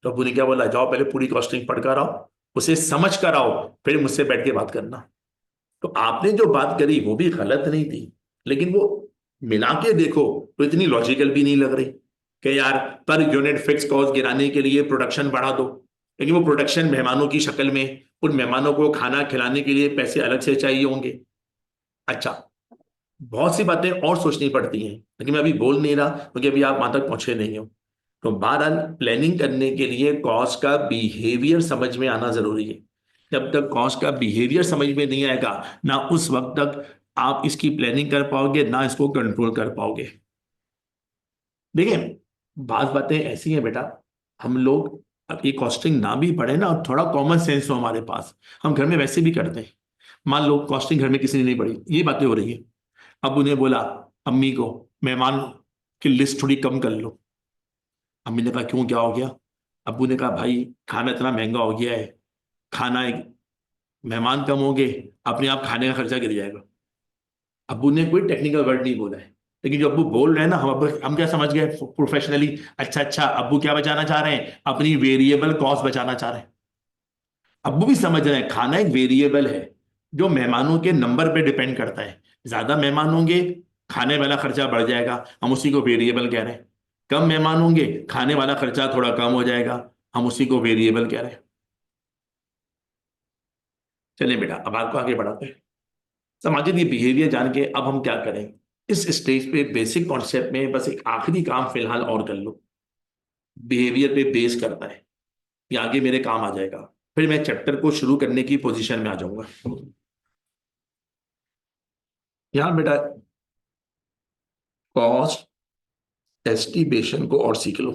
तो अबू ने क्या बोला, जाओ पहले पूरी कॉस्टिंग पढ़ कर आओ, उसे समझ कर आओ, फिर मुझसे बैठ के बात करना। तो आपने जो बात करी वो भी गलत नहीं थी, लेकिन वो मिला के देखो तो इतनी लॉजिकल भी नहीं लग रही कि यार पर यूनिट फिक्स कॉस्ट गिराने के लिए प्रोडक्शन बढ़ा दो, लेकिन वो प्रोडक्शन मेहमानों की शक्ल में उन मेहमानों को खाना खिलाने के लिए पैसे अलग से चाहिए होंगे। अच्छा, बहुत सी बातें और सोचनी पड़ती हैं, लेकिन मैं अभी बोल नहीं रहा क्योंकि अभी आप वहां तक पहुंचे नहीं हो। तो बहरहाल प्लानिंग करने के लिए कॉस्ट का बिहेवियर समझ में आना जरूरी है। जब तक कॉस्ट का बिहेवियर समझ में नहीं आएगा ना उस वक्त तक आप इसकी प्लानिंग कर पाओगे ना इसको कंट्रोल कर पाओगे। देखिए, बात बातें ऐसी हैं बेटा, हम लोग अब ये कॉस्टिंग ना भी पढ़े ना और थोड़ा कॉमन सेंस हो हमारे पास, हम घर में वैसे भी करते हैं। मान लो कॉस्टिंग घर में किसी ने नहीं पढ़ी, ये बातें हो रही है, अब उन्हें बोला अम्मी को मेहमान की लिस्ट थोड़ी कम कर लो। अम्मी ने कहा क्यों, क्या हो गया? अब्बू ने कहा भाई खाना इतना महंगा हो गया है, खाना मेहमान कम होंगे अपने आप खाने का खर्चा गिर जाएगा। अब्बू ने कोई टेक्निकल वर्ड नहीं बोला है, लेकिन जो अब्बू बोल रहे हैं ना हम क्या समझ गए प्रोफेशनली, अच्छा अच्छा अब्बू क्या बचाना चाह रहे हैं, अपनी वेरिएबल कॉस्ट बचाना चाह रहे हैं। अब्बू भी समझ रहे हैं खाना एक वेरिएबल है जो मेहमानों के नंबर पे डिपेंड करता है, ज्यादा मेहमान होंगे खाने वाला खर्चा बढ़ जाएगा, हम उसी को वेरिएबल कह रहे हैं। कम मेहमान होंगे खाने वाला खर्चा थोड़ा कम हो जाएगा, हम उसी को वेरिएबल कह रहे हैं। चलिए बेटा अब आपको आगे बढ़ाते हैं। सामाजिक ये बिहेवियर जान के अब हम क्या करें, इस स्टेज पे बेसिक कॉन्सेप्ट में बस एक आखिरी काम फिलहाल और कर लो, बिहेवियर पे बेस करता है, ये आगे मेरे काम आ जाएगा, फिर मैं चैप्टर को शुरू करने की पोजीशन में आ जाऊंगा। यहां बेटा कॉस्ट एस्टिमेशन को और सीख लो।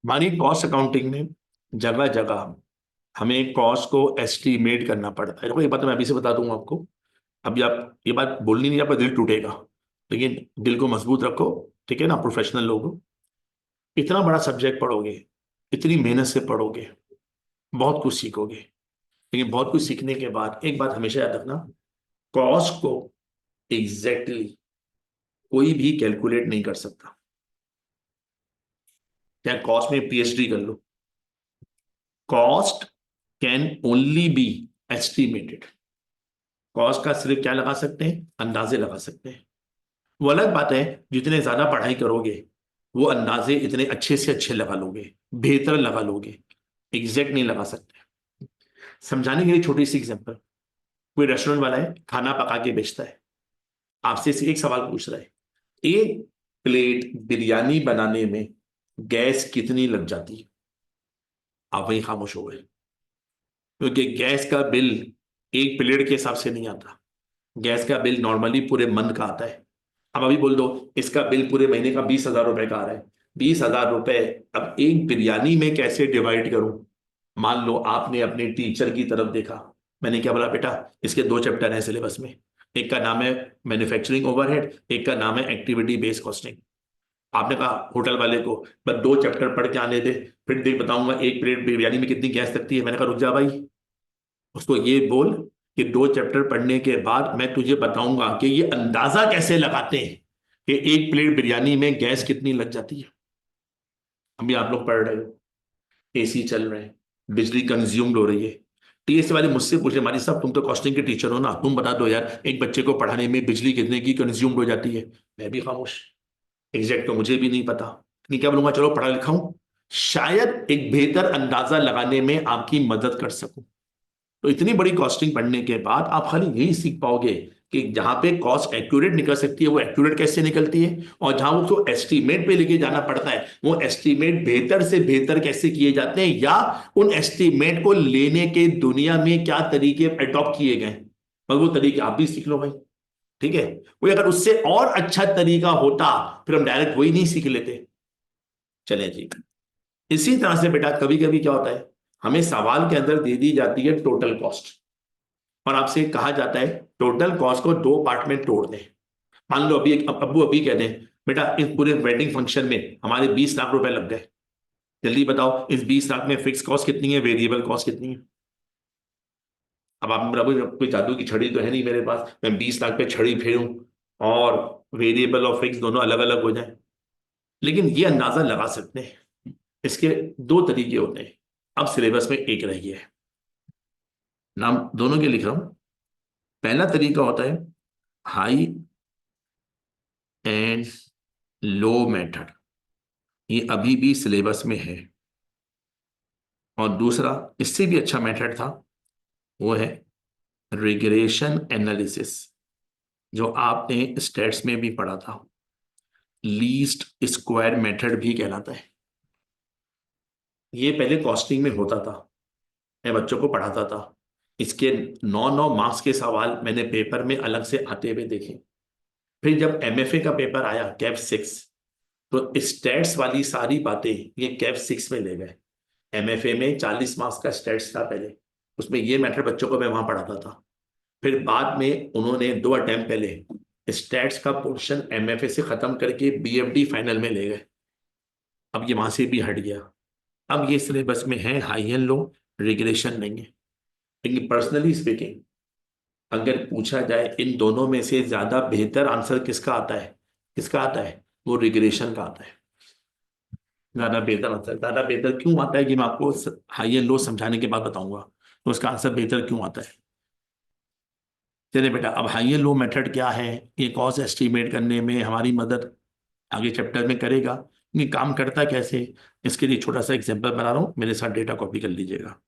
हमारी कॉस्ट अकाउंटिंग में जगह जगह हमें कॉस्ट को एस्टीमेट करना पड़ता है। देखो ये बात तो मैं अभी से बता दूंगा आपको। अभी आप ये बात बोलनी नहीं, आपका दिल टूटेगा, लेकिन दिल को मजबूत रखो, ठीक है ना, प्रोफेशनल लोग हो। इतना बड़ा सब्जेक्ट पढ़ोगे, इतनी मेहनत से पढ़ोगे, बहुत कुछ सीखोगे, लेकिन बहुत कुछ सीखने के बाद एक बात हमेशा याद रखना, कॉस्ट को एग्जैक्टली कोई भी कैलकुलेट नहीं कर सकता। चाहे कॉस्ट में पीएचडी कर लो, cost can only be estimated. Cost का सिर्फ क्या लगा सकते हैं, अंदाजे लगा सकते हैं। वो अलग बात है, जितने ज्यादा पढ़ाई करोगे वो अंदाजे इतने अच्छे से अच्छे लगा लोगे, बेहतर लगा लोगे, एग्जैक्ट नहीं लगा सकते। समझाने के लिए छोटी सी एग्जांपल, कोई रेस्टोरेंट वाला है, खाना पका के बेचता है, आपसे एक सवाल पूछ रहा है, एक प्लेट बिरयानी बनाने में गैस कितनी लग जाती है? आप वहीं खामोश हो गए, क्योंकि गैस का बिल एक प्लेट के हिसाब से नहीं आता। गैस का बिल नॉर्मली पूरे मंथ का आता है। अब अभी बोल दो इसका बिल पूरे महीने का 20,000 रुपए का आ रहा है, 20,000 रुपए अब एक बिरयानी में कैसे डिवाइड करूं? मान लो आपने अपने टीचर की तरफ देखा, मैंने क्या बोला, बेटा इसके 2 चैप्टर हैं सिलेबस में, एक का नाम है मैन्युफैक्चरिंग ओवरहेड, एक का नाम है एक्टिविटी बेस्ड कॉस्टिंग। आपने कहा होटल वाले को बस 2 चैप्टर पढ़ के आने दे, फिर देख बताऊंगा एक प्लेट बिरयानी में कितनी गैस लगती है। मैंने कहा रुक जा भाई, उसको ये बोल कि 2 चैप्टर पढ़ने के बाद मैं तुझे बताऊंगा कि ये अंदाजा कैसे लगाते हैं कि एक प्लेट बिरयानी में गैस कितनी लग जाती है। अभी आप लोग पढ़ रहे हो, एसी चल रहे हैं, बिजली कंज्यूम्ड हो रही है, टीएससी वाले मुझसे पूछे हमारी साहब तुम तो कॉस्टिंग के टीचर हो ना, तुम बता दो यार एक बच्चे को पढ़ाने में बिजली कितने की कंज्यूम्ड हो जाती है। मैं भी खामोश, एग्जैक्ट तो मुझे भी नहीं पता, नहीं क्या बोलूंगा, चलो पढ़ा लिखा हूं, शायद एक बेहतर अंदाजा लगाने में आपकी मदद कर सकूं। तो इतनी बड़ी कॉस्टिंग पढ़ने के बाद आप खाली यही सीख पाओगे कि जहां पे कॉस्ट एक्यूरेट निकल सकती है वो एक्यूरेट कैसे निकलती है, और जहां उसको एस्टीमेट पे लेके जाना पड़ता है वो एस्टीमेट बेहतर से बेहतर कैसे किए जाते हैं, या उन एस्टीमेट को लेने के दुनिया में क्या तरीके अडॉप्ट किए गए, और वो तरीके आप भी सीख लो भाई, ठीक है। कोई अगर उससे और अच्छा तरीका होता फिर हम डायरेक्ट वही नहीं सीख लेते। चले जी, इसी तरह से बेटा कभी कभी क्या होता है, हमें सवाल के अंदर दे दी जाती है टोटल कॉस्ट, और आपसे कहा जाता है टोटल कॉस्ट को 2 पार्ट में तोड़ दें। मान लो अभी एक अब्बू अभी कह दें बेटा इस पूरे वेडिंग फंक्शन में हमारे 20 लाख रुपए लग गए, जल्दी बताओ इस 20 लाख में फिक्स कॉस्ट कितनी है, वेरिएबल कॉस्ट कितनी है? अब आप प्रभु कोई जादू की छड़ी तो है नहीं मेरे पास, मैं 20 लाख पे छड़ी फेरूं और वेरिएबल और फिक्स दोनों अलग अलग हो जाए, लेकिन ये अंदाजा लगा सकते हैं। इसके 2 तरीके होते हैं, अब सिलेबस में एक रह गया है, नाम दोनों के लिख रहा हूं। पहला तरीका होता है हाई एंड लो मेथड, ये अभी भी सिलेबस में है। और दूसरा इससे भी अच्छा मेथड था, वो है रिग्रेशन एनालिसिस, जो आपने स्टेट्स में भी पढ़ा था, लीस्ट स्क्वायर मेथड भी कहलाता है। ये पहले कॉस्टिंग में होता था, मैं बच्चों को पढ़ाता था, इसके 9 9 मार्क्स के सवाल मैंने पेपर में अलग से आते हुए देखे। फिर जब एमएफए का पेपर आया कैप 6, तो स्टेट्स वाली सारी बातें ये कैप 6 में ले गए। एमएफए में 40 मार्क्स का स्टेट्स था पहले, उसमें ये मैटर बच्चों को मैं वहां पढ़ाता था। फिर बाद में उन्होंने 2 अटेम्प्ट पहले स्टेट्स का पोर्शन एमएफए से खत्म करके बीएफडी फाइनल में ले गए। अब ये वहां से भी हट गया, अब ये सिलेबस में है हाई एंड लो, रेगुलेशन नहीं है। लेकिन पर्सनली स्पीकिंग अगर पूछा जाए इन दोनों में से ज्यादा बेहतर आंसर किसका आता है, किसका आता है, वो रिग्रेशन का आता है। ज्यादा बेहतर आंसर, ज्यादा बेहतर क्यों आता है कि मैं आपको हाई एंड लो समझाने के बाद बताऊंगा तो उसका आंसर बेहतर क्यों आता है। चलिए बेटा, अब हाई एंड लो मेथड क्या है, ये कॉस्ट एस्टिमेट करने में हमारी मदद आगे चैप्टर में करेगा, ये काम करता कैसे, इसके लिए छोटा सा एग्जांपल बना रहा हूँ, मेरे साथ डेटा कॉपी कर लीजिएगा।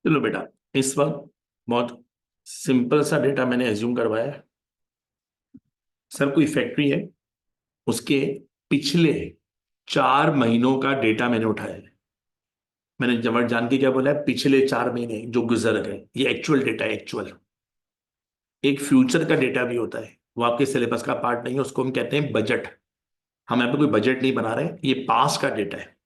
चलो बेटा, इस वक्त बहुत सिंपल सा डेटा मैंने एज्यूम करवाया है। सर कोई फैक्ट्री है, उसके पिछले 4 महीनों का डेटा मैंने उठाया है। मैंने जबर जान के क्या बोला है, पिछले 4 महीने जो गुजर गए, ये एक्चुअल डेटा है, एक्चुअल। एक फ्यूचर का डेटा भी होता है, वो आपके सिलेबस का पार्ट नहीं है, उसको हम कहते हैं बजट। हम यहाँ पे कोई बजट नहीं बना रहे, ये पास का डेटा है।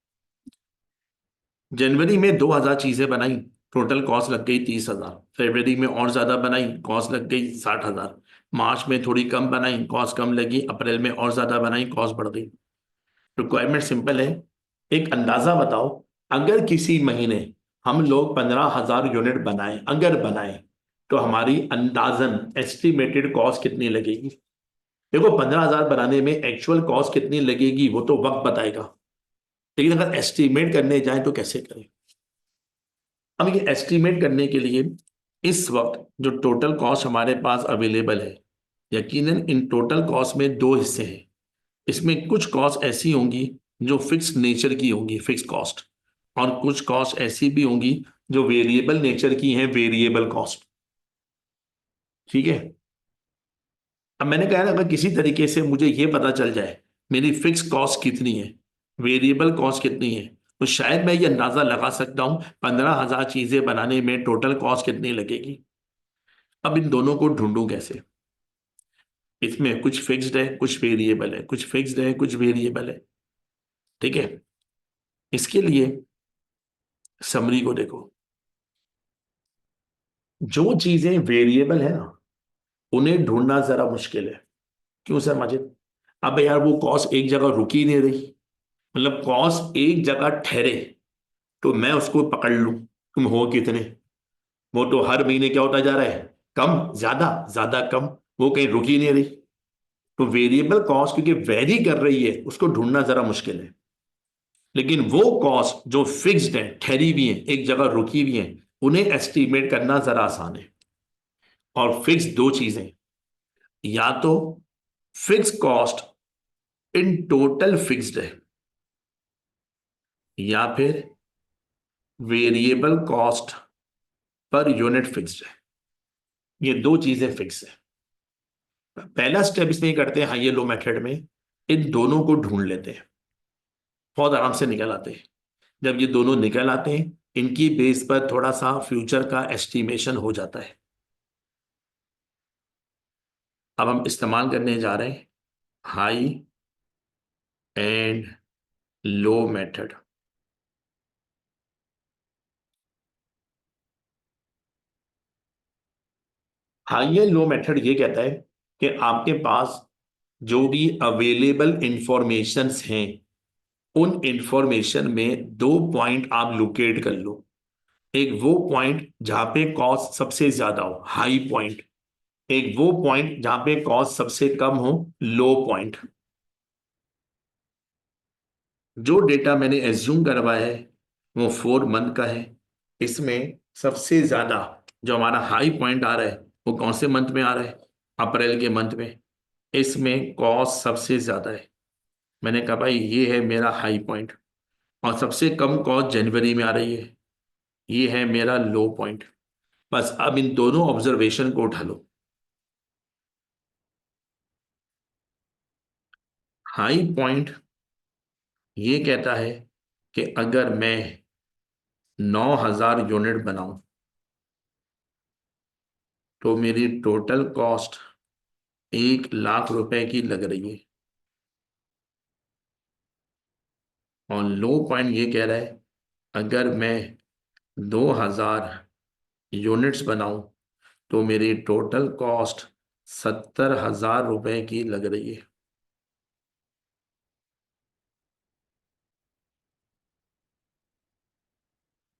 जनवरी में 2,000 चीजें बनाई, टोटल कॉस्ट लग गई 30,000। फरवरी में और ज्यादा बनाई, कॉस्ट लग गई 60,000। मार्च में थोड़ी कम बनाई, कॉस्ट कम लगी। अप्रैल में और ज्यादा बनाई, कॉस्ट बढ़ गई। रिक्वायरमेंट सिंपल है। एक अंदाजा बताओ, अगर किसी महीने हम लोग 15,000 यूनिट बनाए, अगर बनाए, तो हमारी अंदाजन एस्टिमेटेड कॉस्ट कितनी लगेगी? देखो, 15,000 बनाने में एक्चुअल कॉस्ट कितनी लगेगी वो तो वक्त बताएगा, लेकिन अगर एस्टिमेट करने जाए तो कैसे करें? अब ये एस्टिमेट करने के लिए इस वक्त जो टोटल कॉस्ट हमारे पास अवेलेबल है, यकीनन इन टोटल कॉस्ट में 2 हिस्से हैं। इसमें कुछ कॉस्ट ऐसी होंगी जो फिक्स नेचर की होंगी, फिक्स कॉस्ट, और कुछ कॉस्ट ऐसी भी होंगी जो वेरिएबल नेचर की हैं, वेरिएबल कॉस्ट। ठीक है। अब मैंने कहा ना, अगर किसी तरीके से मुझे ये पता चल जाए मेरी फिक्स कॉस्ट कितनी है, वेरिएबल कॉस्ट कितनी है, तो शायद मैं ये अंदाजा लगा सकता हूं 15,000 चीजें बनाने में टोटल कॉस्ट कितनी लगेगी। अब इन दोनों को ढूंढूं कैसे? इसमें कुछ फिक्स्ड है, कुछ वेरिएबल है, कुछ फिक्स्ड है, कुछ वेरिएबल है। ठीक है। इसके लिए समरी को देखो। जो चीजें वेरिएबल है ना, उन्हें ढूंढना जरा मुश्किल है। क्यों सर माजिद? अब यार वो कॉस्ट एक जगह रुकी नहीं रही, मतलब कॉस्ट एक जगह ठहरे तो मैं उसको पकड़ लूं, तुम हो कितने। वो तो हर महीने क्या होता जा रहा है, कम ज्यादा, ज्यादा कम, वो कहीं रुकी नहीं रही। तो वेरिएबल कॉस्ट क्योंकि वेरी कर रही है, उसको ढूंढना जरा मुश्किल है। लेकिन वो कॉस्ट जो फिक्स्ड है, ठहरी हुई है, एक जगह रुकी हुई है, उन्हें एस्टिमेट करना जरा आसान है। और फिक्स दो चीजें, या तो fix cost in total fixed है, या फिर variable cost per unit fixed है। ये दो चीजें फिक्स है। पहला स्टेप इसमें ये करते हैं, हाई लो मेथड में इन दोनों को ढूंढ लेते हैं, बहुत आराम से निकल आते हैं। जब ये दोनों निकल आते हैं, इनकी बेस पर थोड़ा सा फ्यूचर का एस्टिमेशन हो जाता है। अब हम इस्तेमाल करने जा रहे हैं high and low method. High and low method ये कहता है कि आपके पास जो भी अवेलेबल इंफॉर्मेशंस हैं, उन इंफॉर्मेशन में 2 पॉइंट आप लोकेट कर लो। एक वो पॉइंट जहां पे कॉस्ट सबसे ज्यादा हो, हाई पॉइंट। एक वो पॉइंट जहां पे कॉस्ट सबसे कम हो, लो पॉइंट। जो डेटा मैंने एज्यूम करवाया है वो 4 मंथ का है। इसमें सबसे ज्यादा जो हमारा हाई पॉइंट आ रहा है वो कौन से मंथ में आ रहा है? अप्रैल के मंथ में। इसमें कॉस्ट सबसे ज्यादा है। मैंने कहा भाई ये है मेरा हाई पॉइंट, और सबसे कम कॉस्ट जनवरी में आ रही है, ये है मेरा लो पॉइंट। बस अब इन दोनों ऑब्जर्वेशन को उठा लो। हाई पॉइंट ये कहता है कि अगर मैं 9,000 यूनिट बनाऊं तो मेरी टोटल कॉस्ट 1 लाख रुपए की लग रही है। और लो पॉइंट ये कह रहा है अगर मैं 2,000 यूनिट्स बनाऊं तो मेरी टोटल कॉस्ट 70,000 रुपए की लग रही है।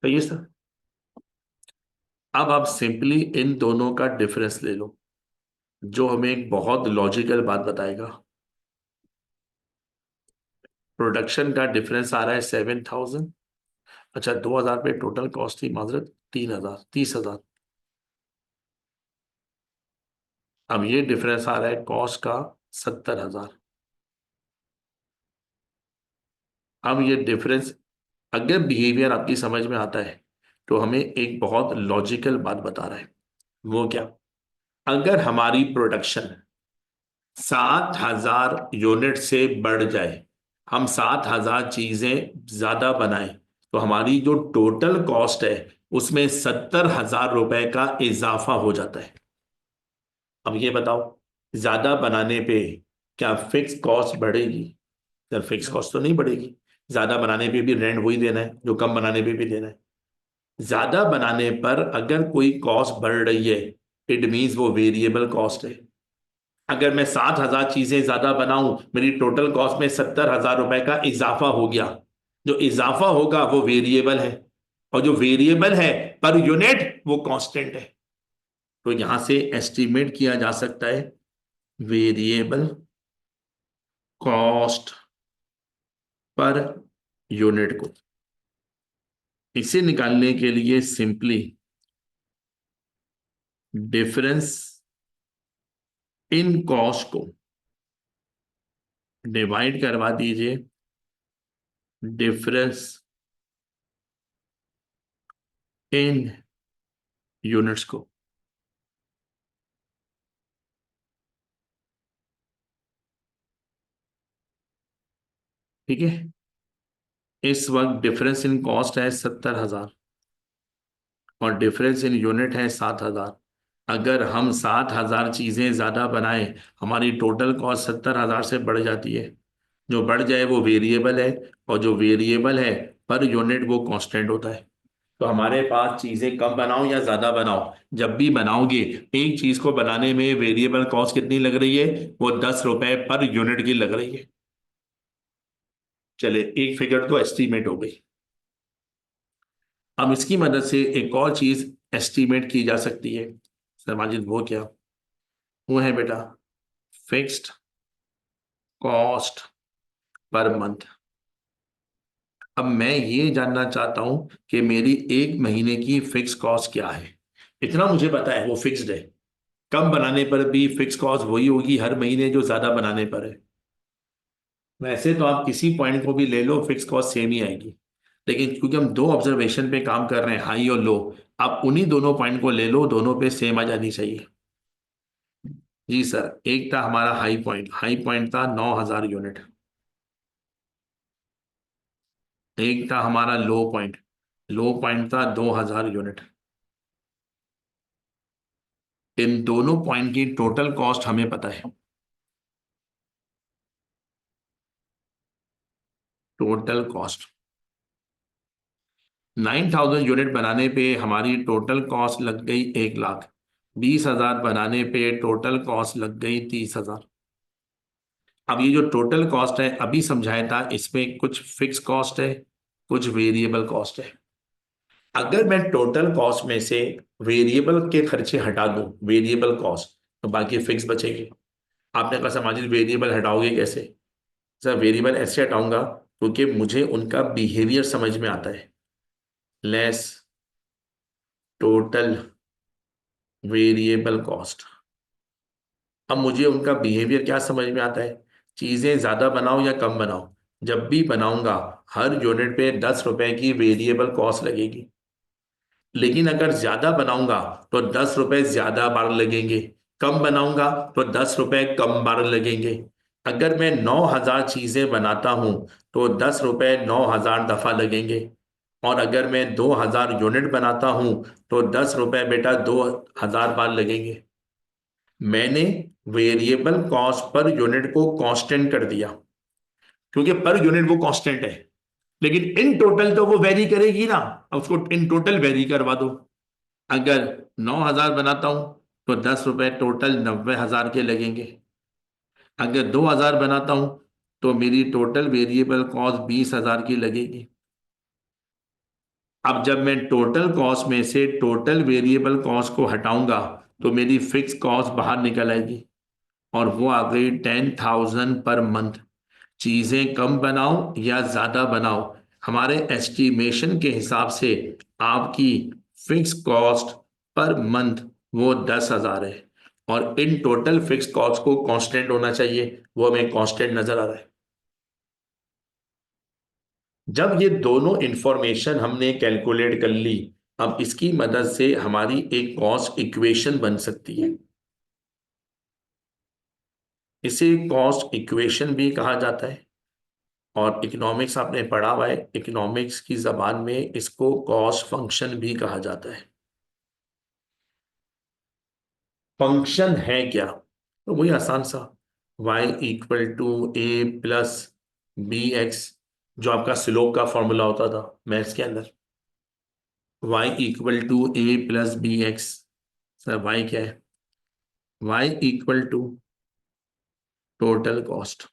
तो ये सर, अब आप सिंपली इन दोनों का डिफरेंस ले लो, जो हमें एक बहुत लॉजिकल बात बताएगा। प्रोडक्शन का डिफरेंस आ रहा है 7,000। अच्छा, 2,000 पे टोटल कॉस्ट थी, माजरत 3,000, 30,000। अब ये डिफरेंस आ रहा है कॉस्ट का 70,000। अब ये डिफरेंस, अगर बिहेवियर आपकी समझ में आता है तो हमें एक बहुत लॉजिकल बात बता रहा है। वो क्या? अगर हमारी प्रोडक्शन 7,000 यूनिट से बढ़ जाए, हम 7,000 चीजें ज्यादा बनाएं, तो हमारी जो टोटल कॉस्ट है उसमें 70,000 रुपए का इजाफा हो जाता है। अब ये बताओ, ज्यादा बनाने पे क्या फिक्स कॉस्ट बढ़ेगी? सर फिक्स कॉस्ट तो नहीं बढ़ेगी, ज्यादा बनाने पे भी रेंट वही देना है जो कम बनाने पे भी देना है। ज्यादा बनाने पर अगर कोई कॉस्ट बढ़ रही है, इट मीन्स वो वेरिएबल कॉस्ट है। अगर मैं 7,000 चीजें ज्यादा बनाऊं, मेरी टोटल कॉस्ट में 70,000 रुपए का इजाफा हो गया। जो इजाफा होगा वो वेरिएबल है, और जो वेरिएबल है पर यूनिट वो कांस्टेंट है। तो यहां से एस्टिमेट किया जा सकता है वेरिएबल कॉस्ट पर यूनिट को। इसे निकालने के लिए सिंपली डिफरेंस इन कॉस्ट को डिवाइड करवा दीजिए डिफरेंस इन यूनिट्स को। ठीक है, इस वक्त डिफरेंस इन कॉस्ट है 70,000 और डिफरेंस इन यूनिट है 7,000। अगर हम 7,000 चीजें ज्यादा बनाएं, हमारी टोटल कॉस्ट 70,000 से बढ़ जाती है। जो बढ़ जाए वो वेरिएबल है, और जो वेरिएबल है पर यूनिट वो कांस्टेंट होता है। तो हमारे पास चीजें कम बनाओ या ज्यादा बनाओ, जब भी बनाओगे एक चीज को बनाने में वेरिएबल कॉस्ट कितनी लग रही है? वो 10 रुपए पर यूनिट की लग रही है। चले, एक फिगर तो एस्टीमेट हो गई। अब इसकी मदद से एक और चीज एस्टीमेट की जा सकती है। सर माजिद वो क्या? वो है बेटा फिक्स्ड कॉस्ट पर मंथ। अब मैं ये जानना चाहता हूं कि मेरी एक महीने की फिक्स कॉस्ट क्या है। इतना मुझे पता है वो फिक्स्ड है, कम बनाने पर भी फिक्स कॉस्ट वही होगी हर महीने जो ज्यादा बनाने पर है। वैसे तो आप किसी पॉइंट को भी ले लो, फिक्स कॉस्ट सेम ही आएगी, लेकिन क्योंकि हम दो ऑब्जर्वेशन पे काम कर रहे हैं, हाई और लो, आप उन्हीं दोनों पॉइंट को ले लो, दोनों पे सेम आ जानी चाहिए। जी सर, एक था हमारा हाई पॉइंट था 9,000 यूनिट। एक था हमारा लो पॉइंट था 2,000 यूनिट। इन दोनों पॉइंट की टोटल कॉस्ट हमें पता है। टोटल कॉस्ट 9,000 यूनिट बनाने पे हमारी टोटल कॉस्ट लग गई 1,00,000। 20,000 बनाने पे टोटल कॉस्ट लग गई 30,000। अब ये जो टोटल कॉस्ट है अभी समझाया था, इसमें कुछ फिक्स कॉस्ट है, कुछ वेरिएबल कॉस्ट है। अगर मैं टोटल कॉस्ट में से वेरिएबल के खर्चे हटा दूं, वेरिएबल कॉस्ट, तो बाकी फिक्स बचेगी। आपने कहा समाजिक वेरिएबल हटाओगे कैसे? सर वेरिएबल ऐसे हटाऊंगा क्योंकि मुझे उनका बिहेवियर समझ में आता है। Less total variable cost. अब मुझे उनका बिहेवियर क्या समझ में आता है? चीजें ज्यादा बनाओ या कम बनाओ, जब भी बनाऊंगा हर यूनिट पे 10 रुपए की वेरिएबल कॉस्ट लगेगी। लेकिन अगर ज्यादा बनाऊंगा तो 10 रुपए ज्यादा बार लगेंगे, कम बनाऊंगा तो 10 रुपए कम बार लगेंगे। अगर मैं 9,000 चीजें बनाता हूं तो 10 रुपए 9,000 दफा लगेंगे, और अगर मैं 2,000 यूनिट बनाता हूं तो 10 रुपए बेटा 2,000 बार लगेंगे। मैंने वेरिएबल कॉस्ट पर यूनिट को कांस्टेंट कर दिया क्योंकि पर यूनिट वो कांस्टेंट है, लेकिन इन टोटल तो वो वेरी करेगी ना। अब उसको इन टोटल वेरी करवा दो। अगर 9,000 बनाता हूं तो 10 रुपए टोटल 90,000 के लगेंगे। अगर 2,000 बनाता हूं तो मेरी टोटल वेरिएबल कॉस्ट 20,000 की लगेगी। अब जब मैं टोटल कॉस्ट में से टोटल वेरिएबल कॉस्ट को हटाऊंगा तो मेरी फिक्स कॉस्ट बाहर निकल आएगी, और वो आ गई 10,000 पर मंथ। चीजें कम बनाओ या ज्यादा बनाओ, हमारे एस्टिमेशन के हिसाब से आपकी फिक्स कॉस्ट पर मंथ वो 10,000 है, और इन टोटल फिक्स कॉस्ट को कांस्टेंट होना चाहिए, वो हमें कांस्टेंट नजर आ रहा है। जब ये दोनों इंफॉर्मेशन हमने कैलकुलेट कर ली, अब इसकी मदद से हमारी एक कॉस्ट इक्वेशन बन सकती है। इसे कॉस्ट इक्वेशन भी कहा जाता है और इकोनॉमिक्स आपने पढ़ा हुआ है, इकोनॉमिक्स की जबान में इसको कॉस्ट फंक्शन भी कहा जाता है। फंक्शन है क्या? तो वही आसान सा, y equal to A plus B X, जो आपका स्लोप का फॉर्मूला होता था मैथ्स के अंदर। y equal to A plus B X. Sir y क्या है? y equal to total cost.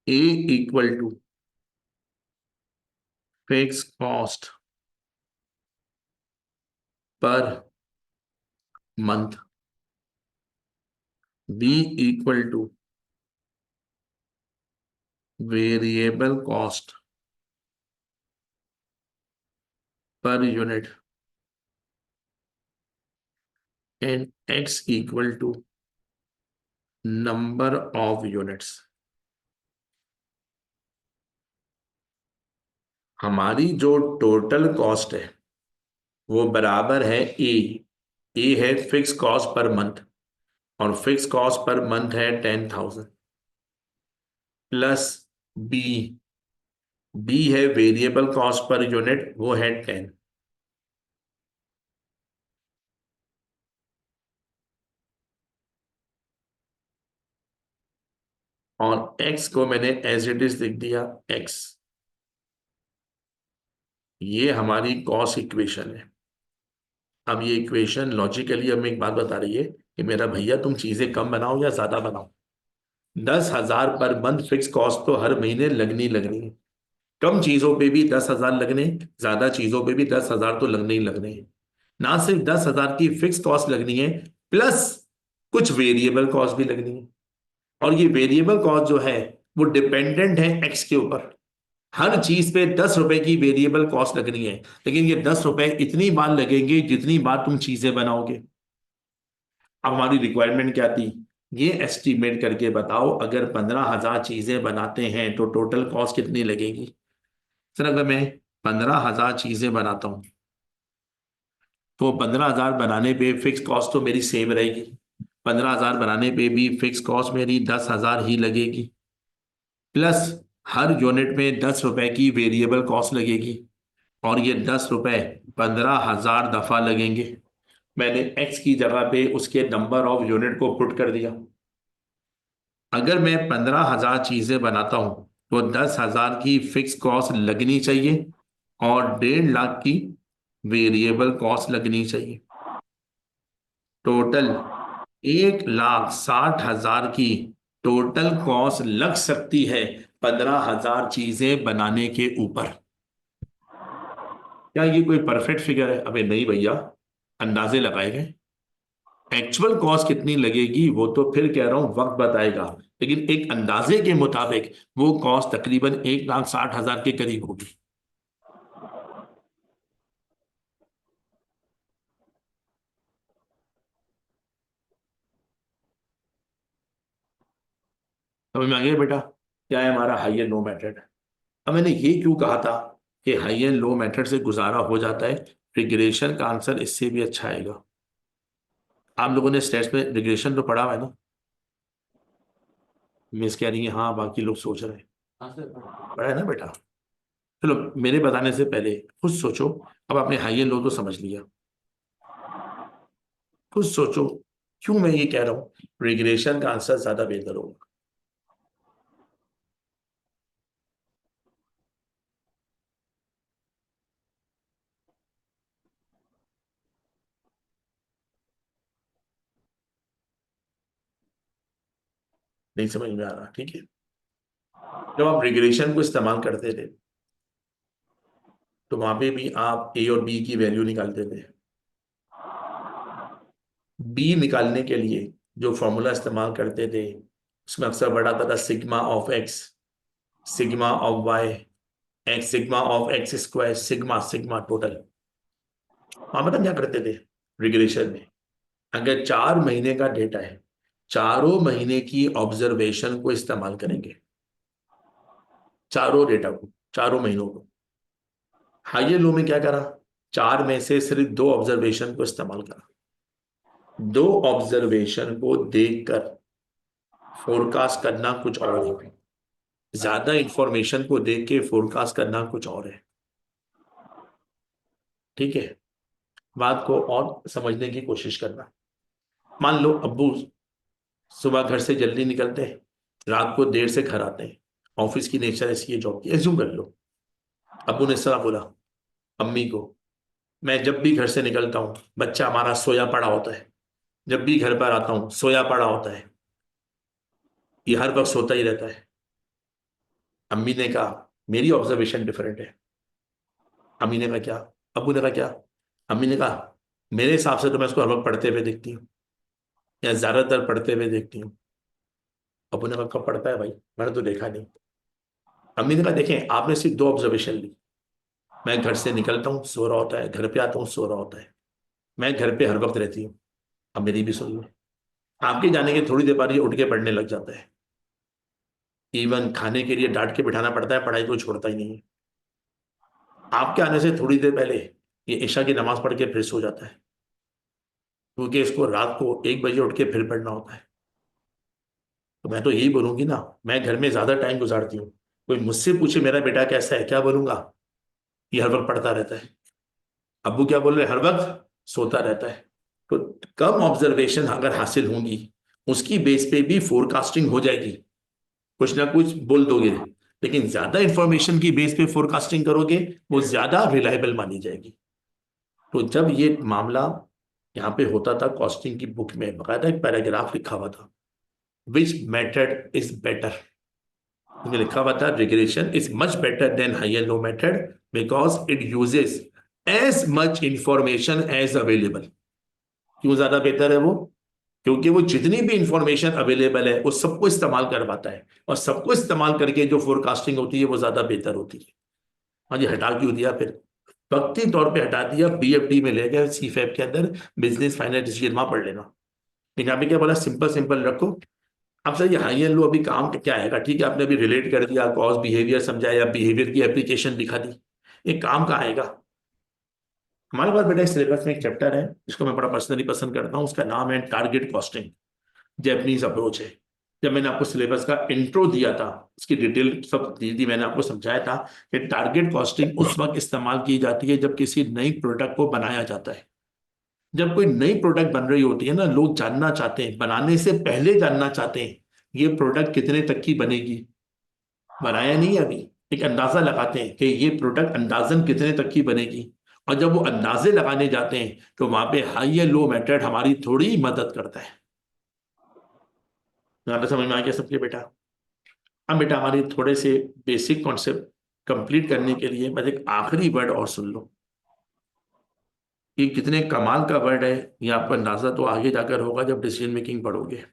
a equal to fix cost per month. b equal to variable cost per unit and x equal to number of units. हमारी जो टोटल कॉस्ट है वो बराबर है ए है फिक्स कॉस्ट पर मंथ, और फिक्स कॉस्ट पर मंथ है 10,000, प्लस बी, बी है वेरिएबल कॉस्ट पर यूनिट, वो है 10। और x को मैंने एज इट इज लिख दिया x। ये हमारी कॉस्ट इक्वेशन है। अब ये इक्वेशन लॉजिकली हमें एक बात बता रही है कि मेरा भैया तुम चीजें कम बनाओ या ज्यादा बनाओ, 10,000 पर मंथ फिक्स कॉस्ट तो हर महीने लगनी है। कम चीजों पे भी 10,000 लगने, ज्यादा चीजों पे भी 10,000 तो लगने ही लगने हैं। ना सिर्फ 10,000 की फिक्स कॉस्ट लगनी है, प्लस कुछ वेरिएबल कॉस्ट भी लगनी है। और ये वेरिएबल कॉस्ट जो है वो डिपेंडेंट है एक्स के ऊपर। हर चीज पे 10 रुपए की वेरिएबल कॉस्ट लगनी है, लेकिन ये 10 रुपए इतनी बार लगेंगे जितनी बार तुम चीजें बनाओगे। अब हमारी रिक्वायरमेंट क्या थी? ये एस्टिमेट करके बताओ, अगर 15,000 चीजें बनाते हैं तो टोटल कॉस्ट कितनी लगेगी। सर अगर मैं 15,000 चीजें बनाता हूं तो 15,000 बनाने पे फिक्स कॉस्ट तो मेरी सेम रहेगी। 15,000 बनाने पे भी फिक्स कॉस्ट मेरी 10,000 ही लगेगी, प्लस हर यूनिट में 10 रुपए की वेरिएबल कॉस्ट लगेगी, और ये 10 रुपए 15,000 दफा लगेंगे। मैंने एक्स की जगह पे उसके नंबर ऑफ यूनिट को पुट कर दिया। अगर मैं 15,000 चीजें बनाता हूं तो 10,000 की फिक्स कॉस्ट लगनी चाहिए और 1.5 लाख की वेरिएबल कॉस्ट लगनी चाहिए। टोटल 1,60,000 की टोटल कॉस्ट लग सकती है 15,000 चीजें बनाने के ऊपर। क्या ये कोई परफेक्ट फिगर है? अबे नहीं भैया, अंदाजे लगाए गए। एक्चुअल कॉस्ट कितनी लगेगी वो तो फिर कह रहा हूं वक्त बताएगा, लेकिन एक अंदाजे के मुताबिक वो कॉस्ट तकरीबन 1,60,000 के करीब होगी। समझ में आ गया बेटा क्या है हमारा हाई एंड लो मेथड? अब मैंने ये क्यों कहा था कि हाई एंड लो मेथड से गुजारा हो जाता है? रिग्रेशन का आंसर इससे भी अच्छा आएगा। आप लोगों ने स्टेट्स में रिग्रेशन तो पढ़ा हुआ है ना? मिस कह रही है हाँ, बाकी लोग सोच रहे हैं। हाँ सर। पढ़ा है ना बेटा? चलो मेरे बताने से पहले खुद सोचो। अब आपने हाई एंड लो तो समझ लिया, खुद सोचो क्यों मैं ये कह रहा हूं रिग्रेशन का आंसर ज्यादा बेहतर होगा। नहीं समझ में आ रहा? ठीक है। जब आप रिग्रेशन को इस्तेमाल करते थे तो वहां पे भी आप ए और बी की वैल्यू निकालते थे। बी निकालने के लिए जो फॉर्मूला इस्तेमाल करते थे उसमें अक्सर बड़ा था sigma of X, sigma of Y, X sigma of X square, sigma sigma total. वहां पता क्या करते थे रिग्रेशन में? अगर 4 महीने का डेटा है, चारों महीने की ऑब्जर्वेशन को इस्तेमाल करेंगे। चारों डेटा को, चारों महीनों को। हायर लो में क्या करा, 4 में से सिर्फ 2 ऑब्जर्वेशन को इस्तेमाल करा। 2 ऑब्जर्वेशन को देखकर फोरकास्ट करना कुछ और है, ज्यादा इंफॉर्मेशन को देख के फोरकास्ट करना कुछ और है। ठीक है, बात को और समझने की कोशिश करना। मान लो अब्बू सुबह घर से जल्दी निकलते हैं, रात को देर से घर आते हैं, ऑफिस की नेचर ऐसी है, जॉब की, एज्यूम कर लो। अब्बू ने इस तरह बोला अम्मी को, मैं जब भी घर से निकलता हूँ बच्चा हमारा सोया पड़ा होता है, जब भी घर पर आता हूँ सोया पड़ा होता है, ये हर वक्त सोता ही रहता है। अम्मी ने कहा मेरी ऑब्जर्वेशन डिफरेंट है। अम्मी ने कहा क्या? अब्बू ने कहा क्या? अम्मी ने कहा मेरे हिसाब से तो मैं उसको हर वक्त पढ़ते हुए देखती हूँ, या ज्यादातर पढ़ते हुए देखती हूँ। अब्बू ने कहा कब पढ़ता है भाई, मैंने तो देखा नहीं। अम्मी ने कहा देखें आपने सिर्फ 2 ऑब्जर्वेशन ली, मैं घर से निकलता हूँ सो रहा होता है, घर पे आता हूँ सो रहा होता है, मैं घर पे हर वक्त रहती हूँ। अब मेरी भी सुन लो, आपके जाने के थोड़ी देर बाद ये उठ के पढ़ने लग जाता है। इवन खाने के लिए डांट के बिठाना पड़ता है, पढ़ाई को छोड़ता ही नहीं है। आपके आने से थोड़ी देर पहले ये ईशा की नमाज पढ़ के फिर सो जाता है, क्योंकि इसको रात को 1 बजे उठ के फिर पढ़ना होता है। तो मैं तो यही बोलूंगी ना, मैं घर में ज्यादा टाइम गुजारती हूँ, कोई मुझसे पूछे मेरा बेटा कैसा है, क्या बोलूंगा? ये हर वक्त पढ़ता रहता है। अब्बू क्या बोल रहे हैं, हर वक्त सोता रहता है। तो कम ऑब्जर्वेशन अगर हासिल होंगी, उसकी बेस पे भी फोरकास्टिंग हो जाएगी, कुछ ना कुछ बोल दोगे। लेकिन ज्यादा इंफॉर्मेशन की बेस पे फोरकास्टिंग करोगे, वो ज्यादा रिलायबल मानी जाएगी। तो जब ये मामला यहाँ पे होता था, कॉस्टिंग की बुक में बकायदा एक पैराग्राफ लिखा हुआ था, विच मेथड इज बेटर। उसमें लिखा हुआ था regression is much better than higher low method because it uses as much information as available. क्यों ज्यादा बेहतर है वो? क्योंकि वो जितनी भी इंफॉर्मेशन अवेलेबल है वो सबको इस्तेमाल कर पाता है, और सबको इस्तेमाल करके जो फोरकास्टिंग होती है वो ज्यादा बेहतर होती है। हाँ जी, हटा क्यों दिया फिर? वक्ती तौर पे हटा दिया, बीएफडी में ले गए, सीफएप के अंदर बिजनेस फाइनेंस डिसीजन वहां पढ़ लेना। लेकिन यहाँ पे क्या बोला, सिंपल सिंपल रखो। अब सर ये हाई एंड लो अभी काम क्या आएगा? ठीक है, आपने अभी रिलेट कर दिया, कॉज बिहेवियर समझाया, बिहेवियर की एप्लीकेशन दिखा दी, ये काम कहाँ आएगा? हमारे पास बेटा सिलेबस में एक चैप्टर है जिसको मैं बड़ा पर्सनली पसंद करता हूँ, उसका नाम है टारगेट कॉस्टिंग, जैपनीज अप्रोच है। जब मैंने आपको सिलेबस का इंट्रो दिया था, उसकी डिटेल सब दी थी, मैंने आपको समझाया था कि टारगेट कॉस्टिंग उस वक्त इस्तेमाल की जाती है जब किसी नई प्रोडक्ट को बनाया जाता है। जब कोई नई प्रोडक्ट बन रही होती है ना, लोग जानना चाहते हैं, बनाने से पहले जानना चाहते हैं ये प्रोडक्ट कितने तक की बनेगी। बनाया नहीं है अभी, एक अंदाजा लगाते हैं कि ये प्रोडक्ट अंदाजन कितने तक की बनेगी। और जब वो अंदाजे लगाने जाते हैं तो वहां पे हाई या लो मेथड हमारी थोड़ी मदद करता है। ज्यादा समझ में आ गया सबके बेटा? अब बेटा हमारे थोड़े से बेसिक कॉन्सेप्ट कंप्लीट करने के लिए बस एक आखिरी वर्ड और सुन लो। ये कितने कमाल का वर्ड है, ये आपको अंदाजा तो आगे जाकर होगा जब डिसीजन मेकिंग पढ़ोगे।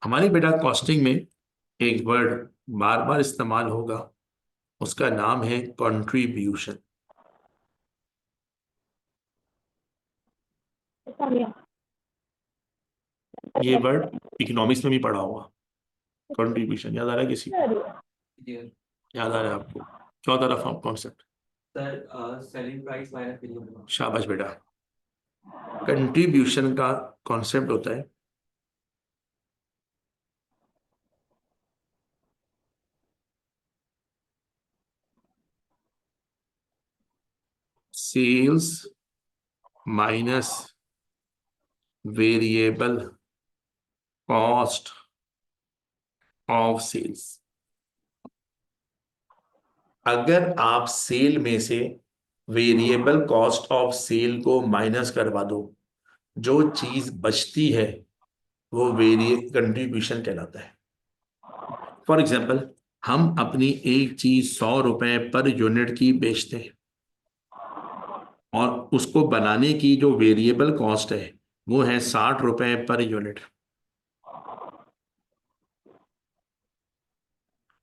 हमारी बेटा कॉस्टिंग में एक वर्ड बार बार इस्तेमाल होगा, उसका नाम है कंट्रीब्यूशन। ये वर्ड इकोनॉमिक्स में भी पढ़ा होगा, कंट्रीब्यूशन। याद आ रहा है किसी को? याद आ रहा है आपको? क्या होता रहा concept? Sir selling price minus billing. शाबाश बेटा। कंट्रीब्यूशन का कॉन्सेप्ट होता है sales minus variable cost of sales. अगर आप सेल में से वेरिएबल कॉस्ट ऑफ सेल को माइनस करवा दो, जो चीज बचती है वो वेरिए कंट्रीब्यूशन कहलाता है। फॉर एग्जाम्पल, हम अपनी एक चीज 100 रुपए पर यूनिट की बेचते हैं, और उसको बनाने की जो वेरिएबल कॉस्ट है वो है 60 रुपए पर यूनिट।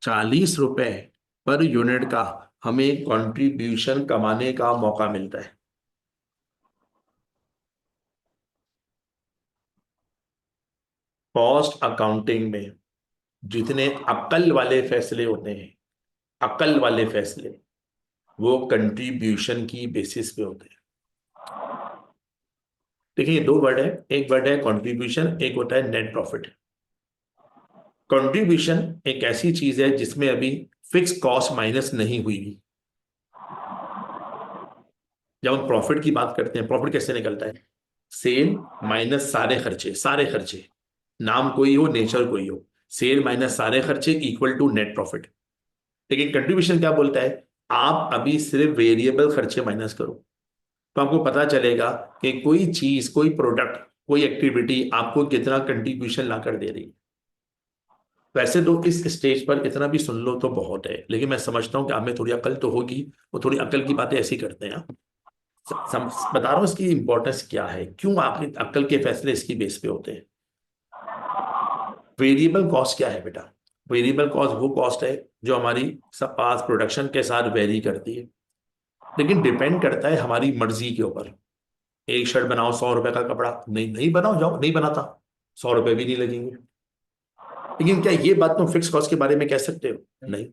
40 रुपए पर यूनिट का हमें कंट्रीब्यूशन कमाने का मौका मिलता है। कॉस्ट अकाउंटिंग में जितने अक्ल वाले फैसले होते हैं, अक्ल वाले फैसले, वो कंट्रीब्यूशन की बेसिस पे होते हैं। देखिए, ये दो वर्ड है, एक वर्ड है कंट्रीब्यूशन, एक होता है नेट प्रॉफिट। कंट्रीब्यूशन एक ऐसी चीज है जिसमें अभी फिक्स कॉस्ट माइनस नहीं हुई हुई। जब हम प्रॉफिट की बात करते हैं, प्रॉफिट कैसे निकलता है? सेल माइनस सारे खर्चे, सारे खर्चे, नाम कोई हो, नेचर कोई हो, सेल माइनस सारे खर्चे इक्वल टू नेट प्रॉफिट। लेकिन कंट्रीब्यूशन क्या बोलता है? आप अभी सिर्फ वेरिएबल खर्चे माइनस करो, तो आपको पता चलेगा कि कोई चीज, कोई प्रोडक्ट, कोई एक्टिविटी आपको कितना कंट्रीब्यूशन ला कर दे रही है। वैसे तो इस स्टेज पर इतना भी सुन लो तो बहुत है, लेकिन मैं समझता हूँ कि आप में थोड़ी अकल तो होगी, वो थोड़ी अकल की बातें ऐसी करते हैं। बता रहा हूँ इसकी इंपॉर्टेंस क्या है, क्यों आपकी अकल के फैसले इसकी बेस पे होते हैं। वेरिएबल कॉस्ट क्या है बेटा? वेरिएबल कॉस्ट वो कॉस्ट है जो हमारी सब पास प्रोडक्शन के साथ वेरी करती है, लेकिन डिपेंड करता है हमारी मर्जी के ऊपर। एक शर्ट बनाओ 100 रुपए का कपड़ा, नहीं नहीं बनाओ, जाओ, नहीं बनाता, 100 रुपए भी नहीं लगेंगे। लेकिन क्या ये बात तुम फिक्स कॉस्ट के बारे में कह सकते हो? नहीं।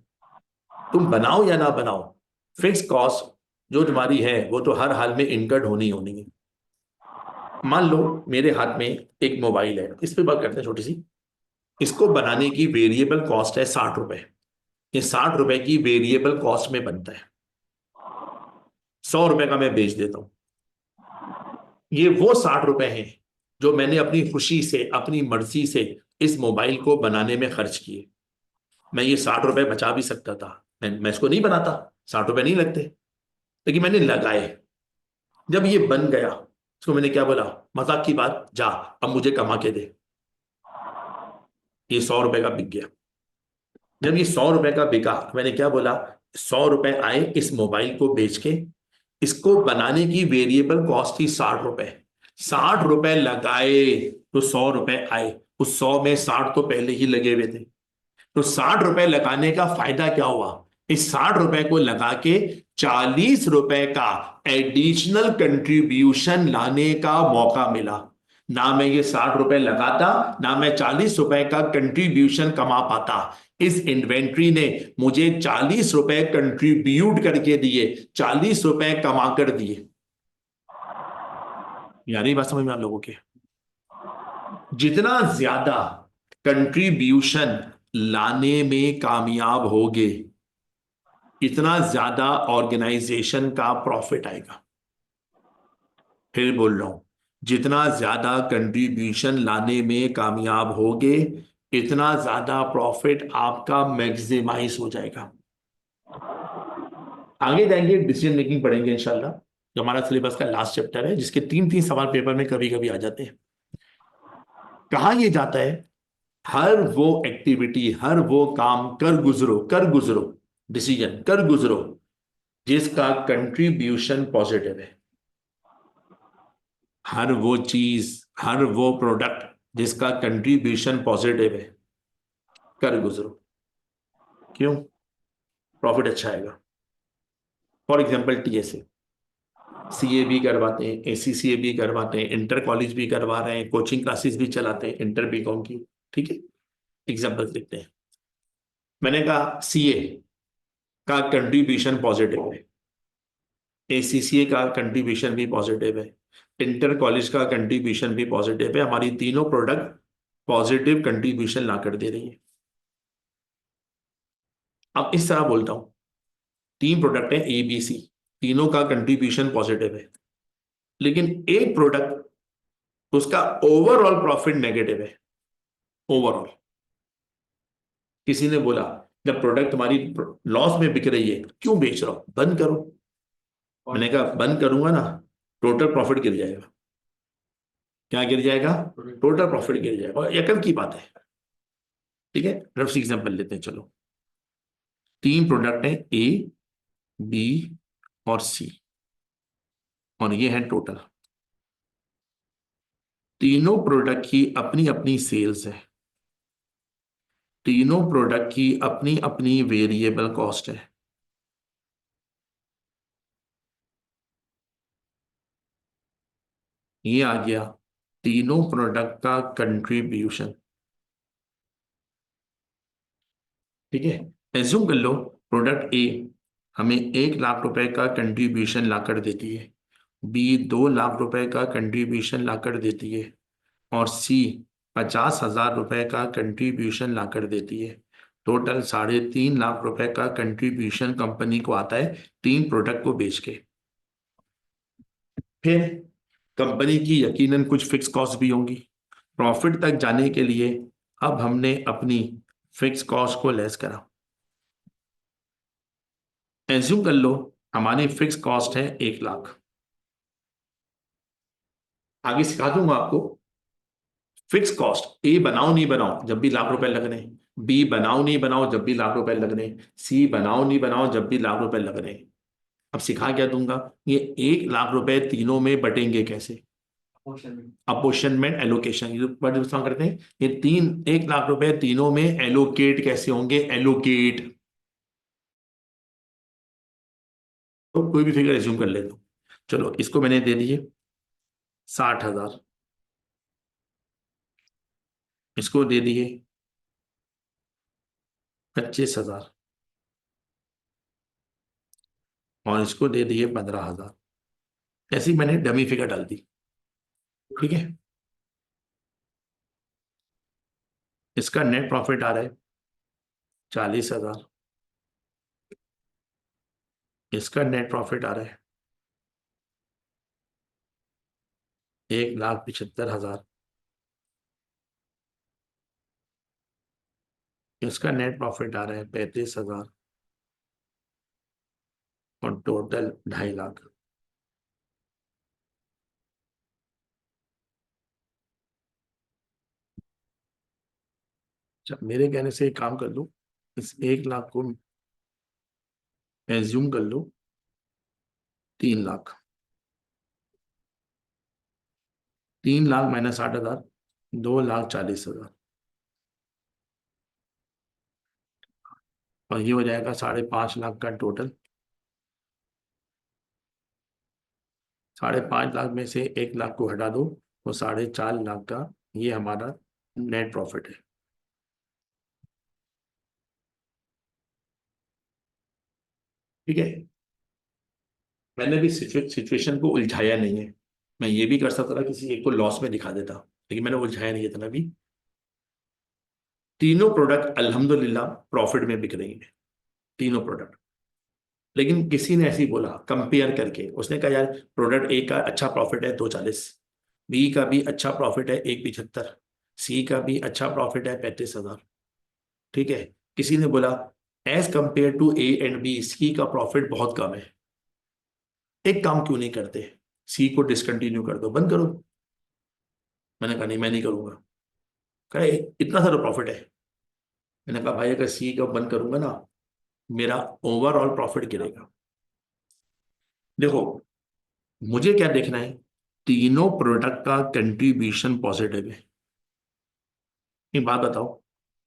तुम बनाओ या ना बनाओ, फिक्स कॉस्ट जो तुम्हारी है वो तो हर हाल में इनकर्ड होनी होनी है। मान लो मेरे हाथ में एक मोबाइल है, इस पे बात करते हैं छोटी सी। इसको बनाने की वेरिएबल कॉस्ट है 60 रुपए। ये 60 रुपए की वेरिएबल कॉस्ट में बनता है, 100 रुपए का मैं बेच देता हूं। ये वो 60 रुपए हैं जो मैंने अपनी खुशी से, अपनी मर्जी से इस मोबाइल को बनाने में खर्च किए। मैं ये 60 रुपए बचा भी सकता था, मैं इसको नहीं बनाता, 60 रुपए नहीं लगते, लेकिन मैंने लगाए। जब ये बन गया, इसको मैंने क्या बोला? मजाक की बात, जा अब मुझे कमा के दे। ये 100 रुपए का बिक गया। जब ये 100 रुपए का बिका, मैंने क्या बोला? 100 रुपए आए इस मोबाइल को बेच के। इसको बनाने की वेरिएबल कॉस्ट थी 60 रुपए। 60 रुपए लगाए तो 100 रुपए आए। उस 100 में 60 तो पहले ही लगे हुए थे। तो 60 रुपए लगाने का फायदा क्या हुआ? इस 60 रुपए को लगा के 40 रुपए का एडिशनल कंट्रीब्यूशन लाने का मौका मिला। ना मैं ये 60 रुपए लगाता, ना मैं 40 रुपए का कंट्रीब्यूशन कमा पाता। इस इन्वेंट्री ने मुझे 40 रुपए कंट्रीब्यूट करके दिए, 40 रुपए कमा कर दिए। यार ये बात समझ में आप लोगों के? जितना ज्यादा कंट्रीब्यूशन लाने में कामयाब होगे, इतना ज्यादा ऑर्गेनाइजेशन का प्रॉफिट आएगा। फिर बोल रहा हूं, जितना ज्यादा कंट्रीब्यूशन लाने में कामयाब होगे, इतना ज्यादा प्रॉफिट आपका मैक्सिमाइज हो जाएगा। आगे जाएंगे, डिसीजन मेकिंग पढ़ेंगे इंशाल्लाह, जो हमारा सिलेबस का लास्ट चैप्टर है, जिसके 3-3 सवाल पेपर में कभी कभी आ जाते हैं। कहा यह जाता है, हर वो एक्टिविटी, हर वो काम कर गुजरो, डिसीजन कर गुजरो जिसका कंट्रीब्यूशन पॉजिटिव है। हर वो चीज, हर वो प्रोडक्ट जिसका कंट्रीब्यूशन पॉजिटिव है, कर गुजरो। क्यों? प्रॉफिट अच्छा आएगा। फॉर एग्जाम्पल टीएसए, सीए भी करवाते हैं, एसीसीए भी करवाते हैं, इंटर कॉलेज भी करवा रहे हैं, कोचिंग क्लासेस भी चलाते हैं इंटर बीकॉम की। ठीक है, एग्जाम्पल देखते हैं। मैंने कहा सीए का कंट्रीब्यूशन पॉजिटिव है, एसीसीए का कंट्रीब्यूशन भी पॉजिटिव है, इंटर कॉलेज का कंट्रीब्यूशन भी पॉजिटिव है। हमारी तीनों प्रोडक्ट पॉजिटिव कंट्रीब्यूशन ला कर दे रही है। अब इस तरह बोलता हूं, 3 प्रोडक्ट है ए बी सी, तीनों का कंट्रीब्यूशन पॉजिटिव है, लेकिन एक प्रोडक्ट, उसका ओवरऑल प्रॉफिट नेगेटिव है। ओवरऑल किसी ने बोला, जब प्रोडक्ट तुम्हारी लॉस में बिक रही है, क्यों बेच रहा हो? बंद करो। मैंने कहा बंद करूंगा ना, टोटल प्रॉफिट गिर जाएगा। क्या गिर जाएगा? टोटल प्रॉफिट गिर जाएगा। और अकल की बात है। ठीक है, रफ एग्जांपल लेते हैं, चलो। 3 प्रोडक्ट है ए, बी और सी, और ये है टोटल। तीनों प्रोडक्ट की अपनी अपनी सेल्स है, तीनों प्रोडक्ट की अपनी अपनी वेरिएबल कॉस्ट है। ये आ गया तीनों प्रोडक्ट का कंट्रीब्यूशन। ठीक है, एज्यूम कर लो प्रोडक्ट ए हमें 1 लाख रुपए का कंट्रीब्यूशन लाकर देती है, बी 2 लाख रुपए का कंट्रीब्यूशन लाकर देती है, और सी 50,000 रुपए का कंट्रीब्यूशन लाकर देती है। टोटल 3.5 लाख रुपए का कंट्रीब्यूशन कंपनी को आता है 3 प्रोडक्ट को बेच के। फिर कंपनी की यकीनन कुछ फिक्स कॉस्ट भी होंगी। प्रॉफिट तक जाने के लिए अब हमने अपनी फिक्स कॉस्ट को लेस करा। एज्यूम कर लो हमारी फिक्स कॉस्ट है 1 लाख। आगे सिखा दूंगा आपको फिक्स कॉस्ट। ए बनाओ नहीं बनाओ जब भी लाख रुपए लगने, बी बनाओ नहीं बनाओ जब भी लाख रुपए लगने, सी बनाओ नहीं बनाओ जब भी लाख रुपए लगने। अब सिखा क्या दूंगा, ये 1 लाख रुपए तीनों में बटेंगे कैसे, अपोर्शनमेंट एलोकेशन, ये वर्ड इस्तेमाल करते हैं। ये 1 लाख रुपए तीनों में एलोकेट कैसे होंगे, एलोकेट। तो कोई भी फिगर एज्यूम कर ले दो। चलो इसको मैंने दे दिए 60,000, इसको दे दिए 25,000, और इसको दे दिए 15,000। ऐसी मैंने डमी फिगर डाल दी। ठीक है, इसका नेट प्रॉफिट आ रहा है 40,000, इसका नेट प्रॉफिट आ रहा है 1,75,000, इसका नेट प्रॉफिट आ रहा है 35,000, और टोटल 2.5 लाख। मेरे कहने से एक काम कर लो, इस 1 लाख को एज्यूम कर लो 3 लाख। 3 लाख माइनस 60,000, 2,40,000, और ये हो जाएगा 5.5 लाख का टोटल। 5.5 लाख में से 1 लाख को हटा दो तो 4.5 लाख का ये हमारा नेट प्रॉफिट है। ठीक है, मैंने भी सिचुएशन को उलझाया नहीं है। मैं ये भी कर सकता था किसी एक को लॉस में दिखा देता, लेकिन मैंने उलझाया नहीं इतना भी। तीनों प्रोडक्ट अल्हम्दुलिल्लाह प्रॉफिट में बिक रही हैं, तीनों प्रोडक्ट। लेकिन किसी ने ऐसी बोला कंपेयर करके, उसने कहा यार प्रोडक्ट ए का अच्छा प्रॉफिट है 240, बी का भी अच्छा प्रॉफिट है 175, सी का भी अच्छा प्रॉफिट है 35,000। ठीक है, किसी ने बोला as compare to A and B C का प्रॉफिट बहुत कम है, एक काम क्यों नहीं करते, सी को डिसकंटिन्यू कर दो, बंद करो। मैंने कहा नहीं मैं नहीं करूंगा। कहे इतना सारा प्रॉफिट है। मैंने कहा भाई अगर सी का बंद करूंगा ना मेरा ओवरऑल प्रॉफिट गिरेगा। देखो मुझे क्या देखना है, तीनों प्रोडक्ट का कंट्रीब्यूशन पॉजिटिव है। एक बात बताओ,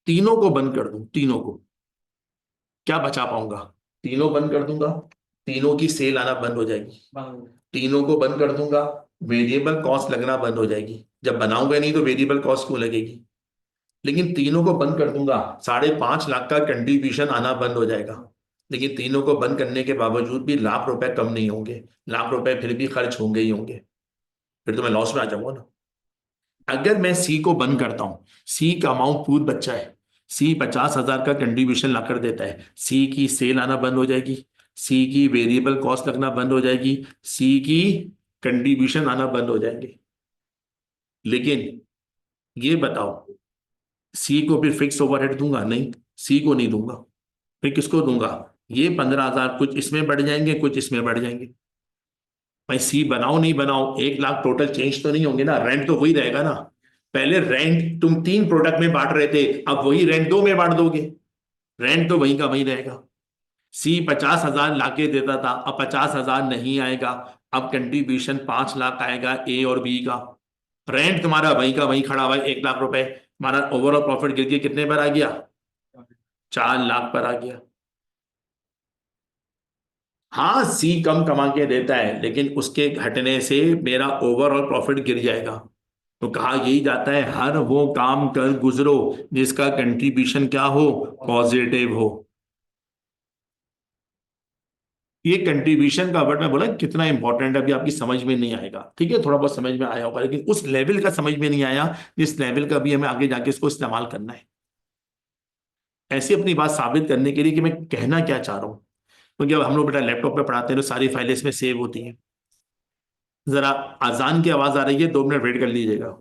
तीनों को बंद कर दूं, तीनों को क्या बचा पाऊंगा, तीनों बंद कर दूंगा तीनों की सेल आना बंद हो जाएगी, तीनों को बंद कर दूंगा वेरिएबल कॉस्ट लगना बंद हो जाएगी। जब बनाऊंगा नहीं तो वेरिएबल कॉस्ट क्यों लगेगी। लेकिन तीनों को बंद कर दूंगा 5.5 लाख का कंट्रीब्यूशन आना बंद हो जाएगा। लेकिन तीनों को बंद करने के बावजूद भी लाख रुपए कम नहीं होंगे, लाख रुपए फिर भी खर्च होंगे ही होंगे, फिर तो मैं लॉस में आ जाऊंगा ना। अगर मैं सी को बंद करता हूं, सी का अमाउंट पूछ बच्चा है, सी 50,000 का कंट्रीब्यूशन लाकर देता है, सी की सेल आना बंद हो जाएगी, सी की वेरिएबल कॉस्ट लगना बंद हो जाएगी, सी की कंट्रीब्यूशन आना बंद हो जाएंगे। लेकिन ये बताओ सी को फिर फिक्स ओवरहेड दूंगा, नहीं सी को नहीं दूंगा। फिर किसको दूंगा, ये 15,000 कुछ इसमें बढ़ जाएंगे कुछ इसमें बढ़ जाएंगे। भाई सी बनाओ नहीं बनाओ 1 लाख टोटल चेंज तो नहीं होंगे ना, रेंट तो वही रहेगा ना। पहले रेंट तुम 3 प्रोडक्ट में बांट रहे थे, अब वही रेंट 2 में बांट दोगे, रेंट तो वही का वही रहेगा। सी 50,000 लाके देता था, अब 50,000 नहीं आएगा, अब कंट्रीब्यूशन 5 लाख आएगा ए और बी का। रेंट तुम्हारा वही का वही खड़ा हुआ है 1 लाख रुपए, हमारा ओवरऑल प्रॉफिट गिर के कितने पर आ गया, 4 लाख पर आ गया। हाँ सी कम कमा के देता है लेकिन उसके घटने से मेरा ओवरऑल प्रॉफिट गिर जाएगा। तो कहा यही जाता है हर वो काम कर गुजरो जिसका कंट्रीब्यूशन क्या हो, पॉजिटिव हो। ये कंट्रीब्यूशन का वर्ड मैं बोला कितना इंपॉर्टेंट है, अभी आपकी समझ में नहीं आएगा, ठीक है, थोड़ा बहुत समझ में आया होगा, लेकिन उस लेवल का समझ में नहीं आया जिस लेवल का भी हमें आगे जाके इसको इस्तेमाल करना है, ऐसी अपनी बात साबित करने के लिए कि मैं कहना क्या चाह रहा हूं। क्योंकि अब हम लोग बेटा लैपटॉप पे पढ़ाते हैं तो सारी फाइलें इसमें सेव होती हैं। जरा अजान की आवाज आ रही है, 2 मिनट वेट कर लीजिएगा।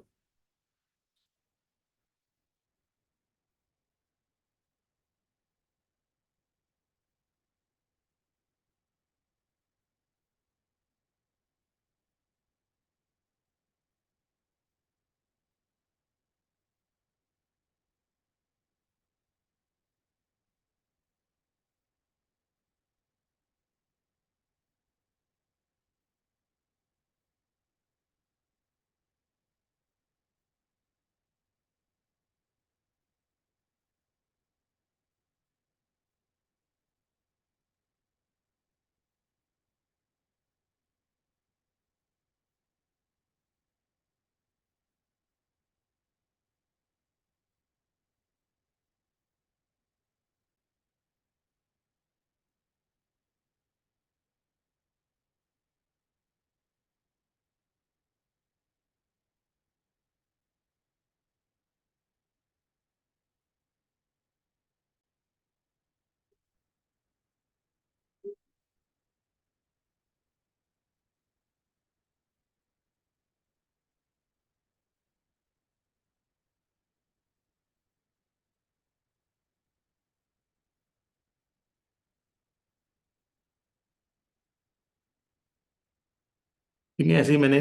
ठीक है, ऐसे ही मैंने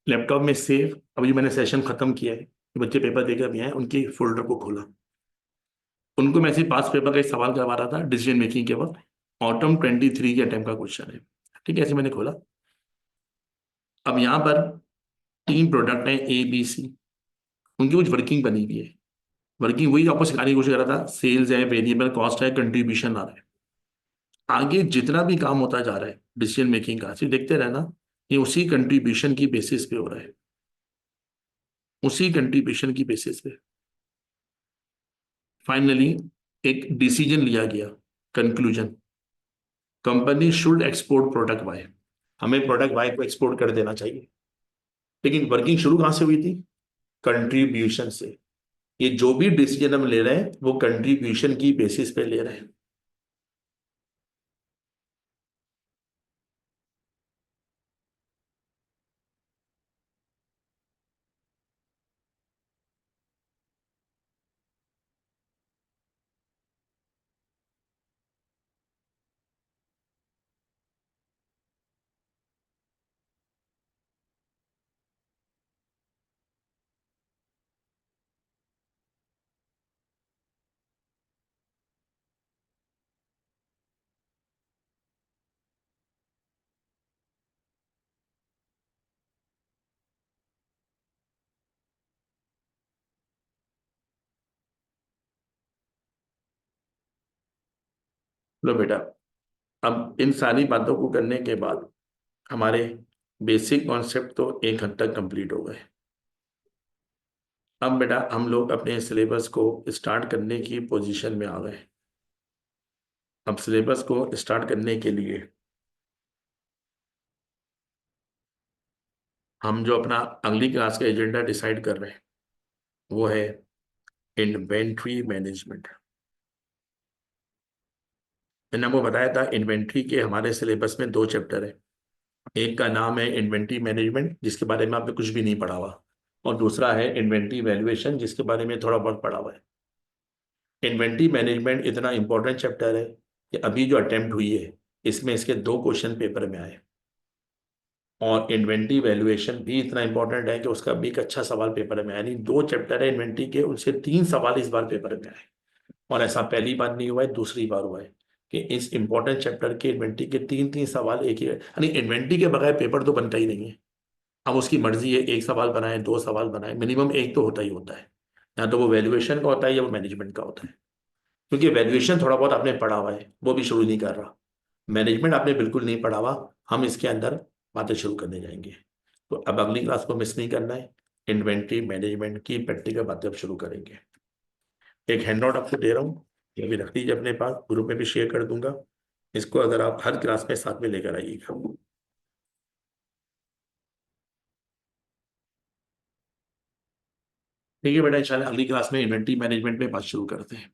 लैपटॉप में सेव, अभी मैंने सेशन खत्म किया है, बच्चे पेपर देकर भी आए, उनकी फोल्डर को खोला, उनको मैं ऐसे पास पेपर का एक सवाल करवा रहा था डिसीजन मेकिंग के वक्त, ऑटम 23 के अटेम्प्ट का क्वेश्चन है। ठीक है, ऐसे मैंने खोला, अब यहाँ पर 3 प्रोडक्ट हैं ए बी सी, उनकी कुछ वर्किंग बनी हुई है। वर्किंग वही आपको सिखाने की कोशिश कर रहा था, सेल्स है, वेरिएबल कॉस्ट है, कंट्रीब्यूशन आ रहा है। आगे जितना भी काम होता जा रहा है डिसीजन मेकिंग का, सिर्फ देखते रहना, ये उसी कंट्रीब्यूशन की बेसिस पे हो रहा है, उसी कंट्रीब्यूशन की बेसिस पे फाइनली एक डिसीजन लिया गया। Conclusion, company should export product Y, हमें प्रोडक्ट वाई को एक्सपोर्ट कर देना चाहिए। लेकिन वर्किंग शुरू कहां से हुई थी? कंट्रीब्यूशन से। ये जो भी डिसीजन हम ले रहे हैं वो कंट्रीब्यूशन की बेसिस पे ले रहे हैं। लो बेटा, अब इन सारी बातों को करने के बाद हमारे बेसिक कॉन्सेप्ट तो एक हद तक कंप्लीट हो गए। अब बेटा हम लोग अपने सिलेबस को स्टार्ट करने की पोजीशन में आ गए। अब सिलेबस को स्टार्ट करने के लिए हम जो अपना अगली क्लास का एजेंडा डिसाइड कर रहे हैं वो है इन्वेंट्री मैनेजमेंट। मैंने आपको बताया था इन्वेंट्री के हमारे सिलेबस में 2 चैप्टर है, एक का नाम है इन्वेंट्री मैनेजमेंट जिसके बारे में आपने कुछ भी नहीं पढ़ा हुआ, और दूसरा है इन्वेंट्री वैल्यूएशन जिसके बारे में थोड़ा बहुत पढ़ा हुआ है। इन्वेंट्री मैनेजमेंट इतना इंपॉर्टेंट चैप्टर है कि अभी जो अटेम्प्ट हुई है इसमें इसके 2 क्वेश्चन पेपर में आए, और इन्वेंट्री वैल्यूएशन भी इतना इंपॉर्टेंट है कि उसका भी एक अच्छा सवाल पेपर में आया। यानी 2 चैप्टर है इन्वेंट्री के, उनसे 3 सवाल इस बार पेपर में आए, और ऐसा पहली बार नहीं हुआ है, दूसरी बार हुआ है कि इस इंपॉर्टेंट चैप्टर के इन्वेंट्री के 3 सवाल एक ही है। यानी इन्वेंट्री के बगैर पेपर तो बनता ही नहीं है। अब उसकी मर्जी है, 1 सवाल बनाए, 2 सवाल बनाए, मिनिमम एक तो होता ही होता है, या तो वो वैल्यूएशन का होता है या वो मैनेजमेंट का होता है। क्योंकि वैल्यूएशन थोड़ा बहुत आपने पढ़ा हुआ है, वो भी शुरू नहीं कर रहा, मैनेजमेंट आपने बिल्कुल नहीं पढ़ा हुआ, हम इसके अंदर बातें शुरू करने जाएंगे। तो अब अगली क्लास को मिस नहीं करना है, इन्वेंट्री मैनेजमेंट की प्रैक्टिकल बातें अब शुरू करेंगे। एक हैंडआउट आपको दे रहा हूँ, ये भी रख लीजिए अपने पास, ग्रुप में भी शेयर कर दूंगा। इसको अगर आप हर क्लास में साथ में लेकर आइएगा। ठीक है बेटा, इंशाल्लाह अगली क्लास में इन्वेंट्री मैनेजमेंट में बात शुरू करते हैं।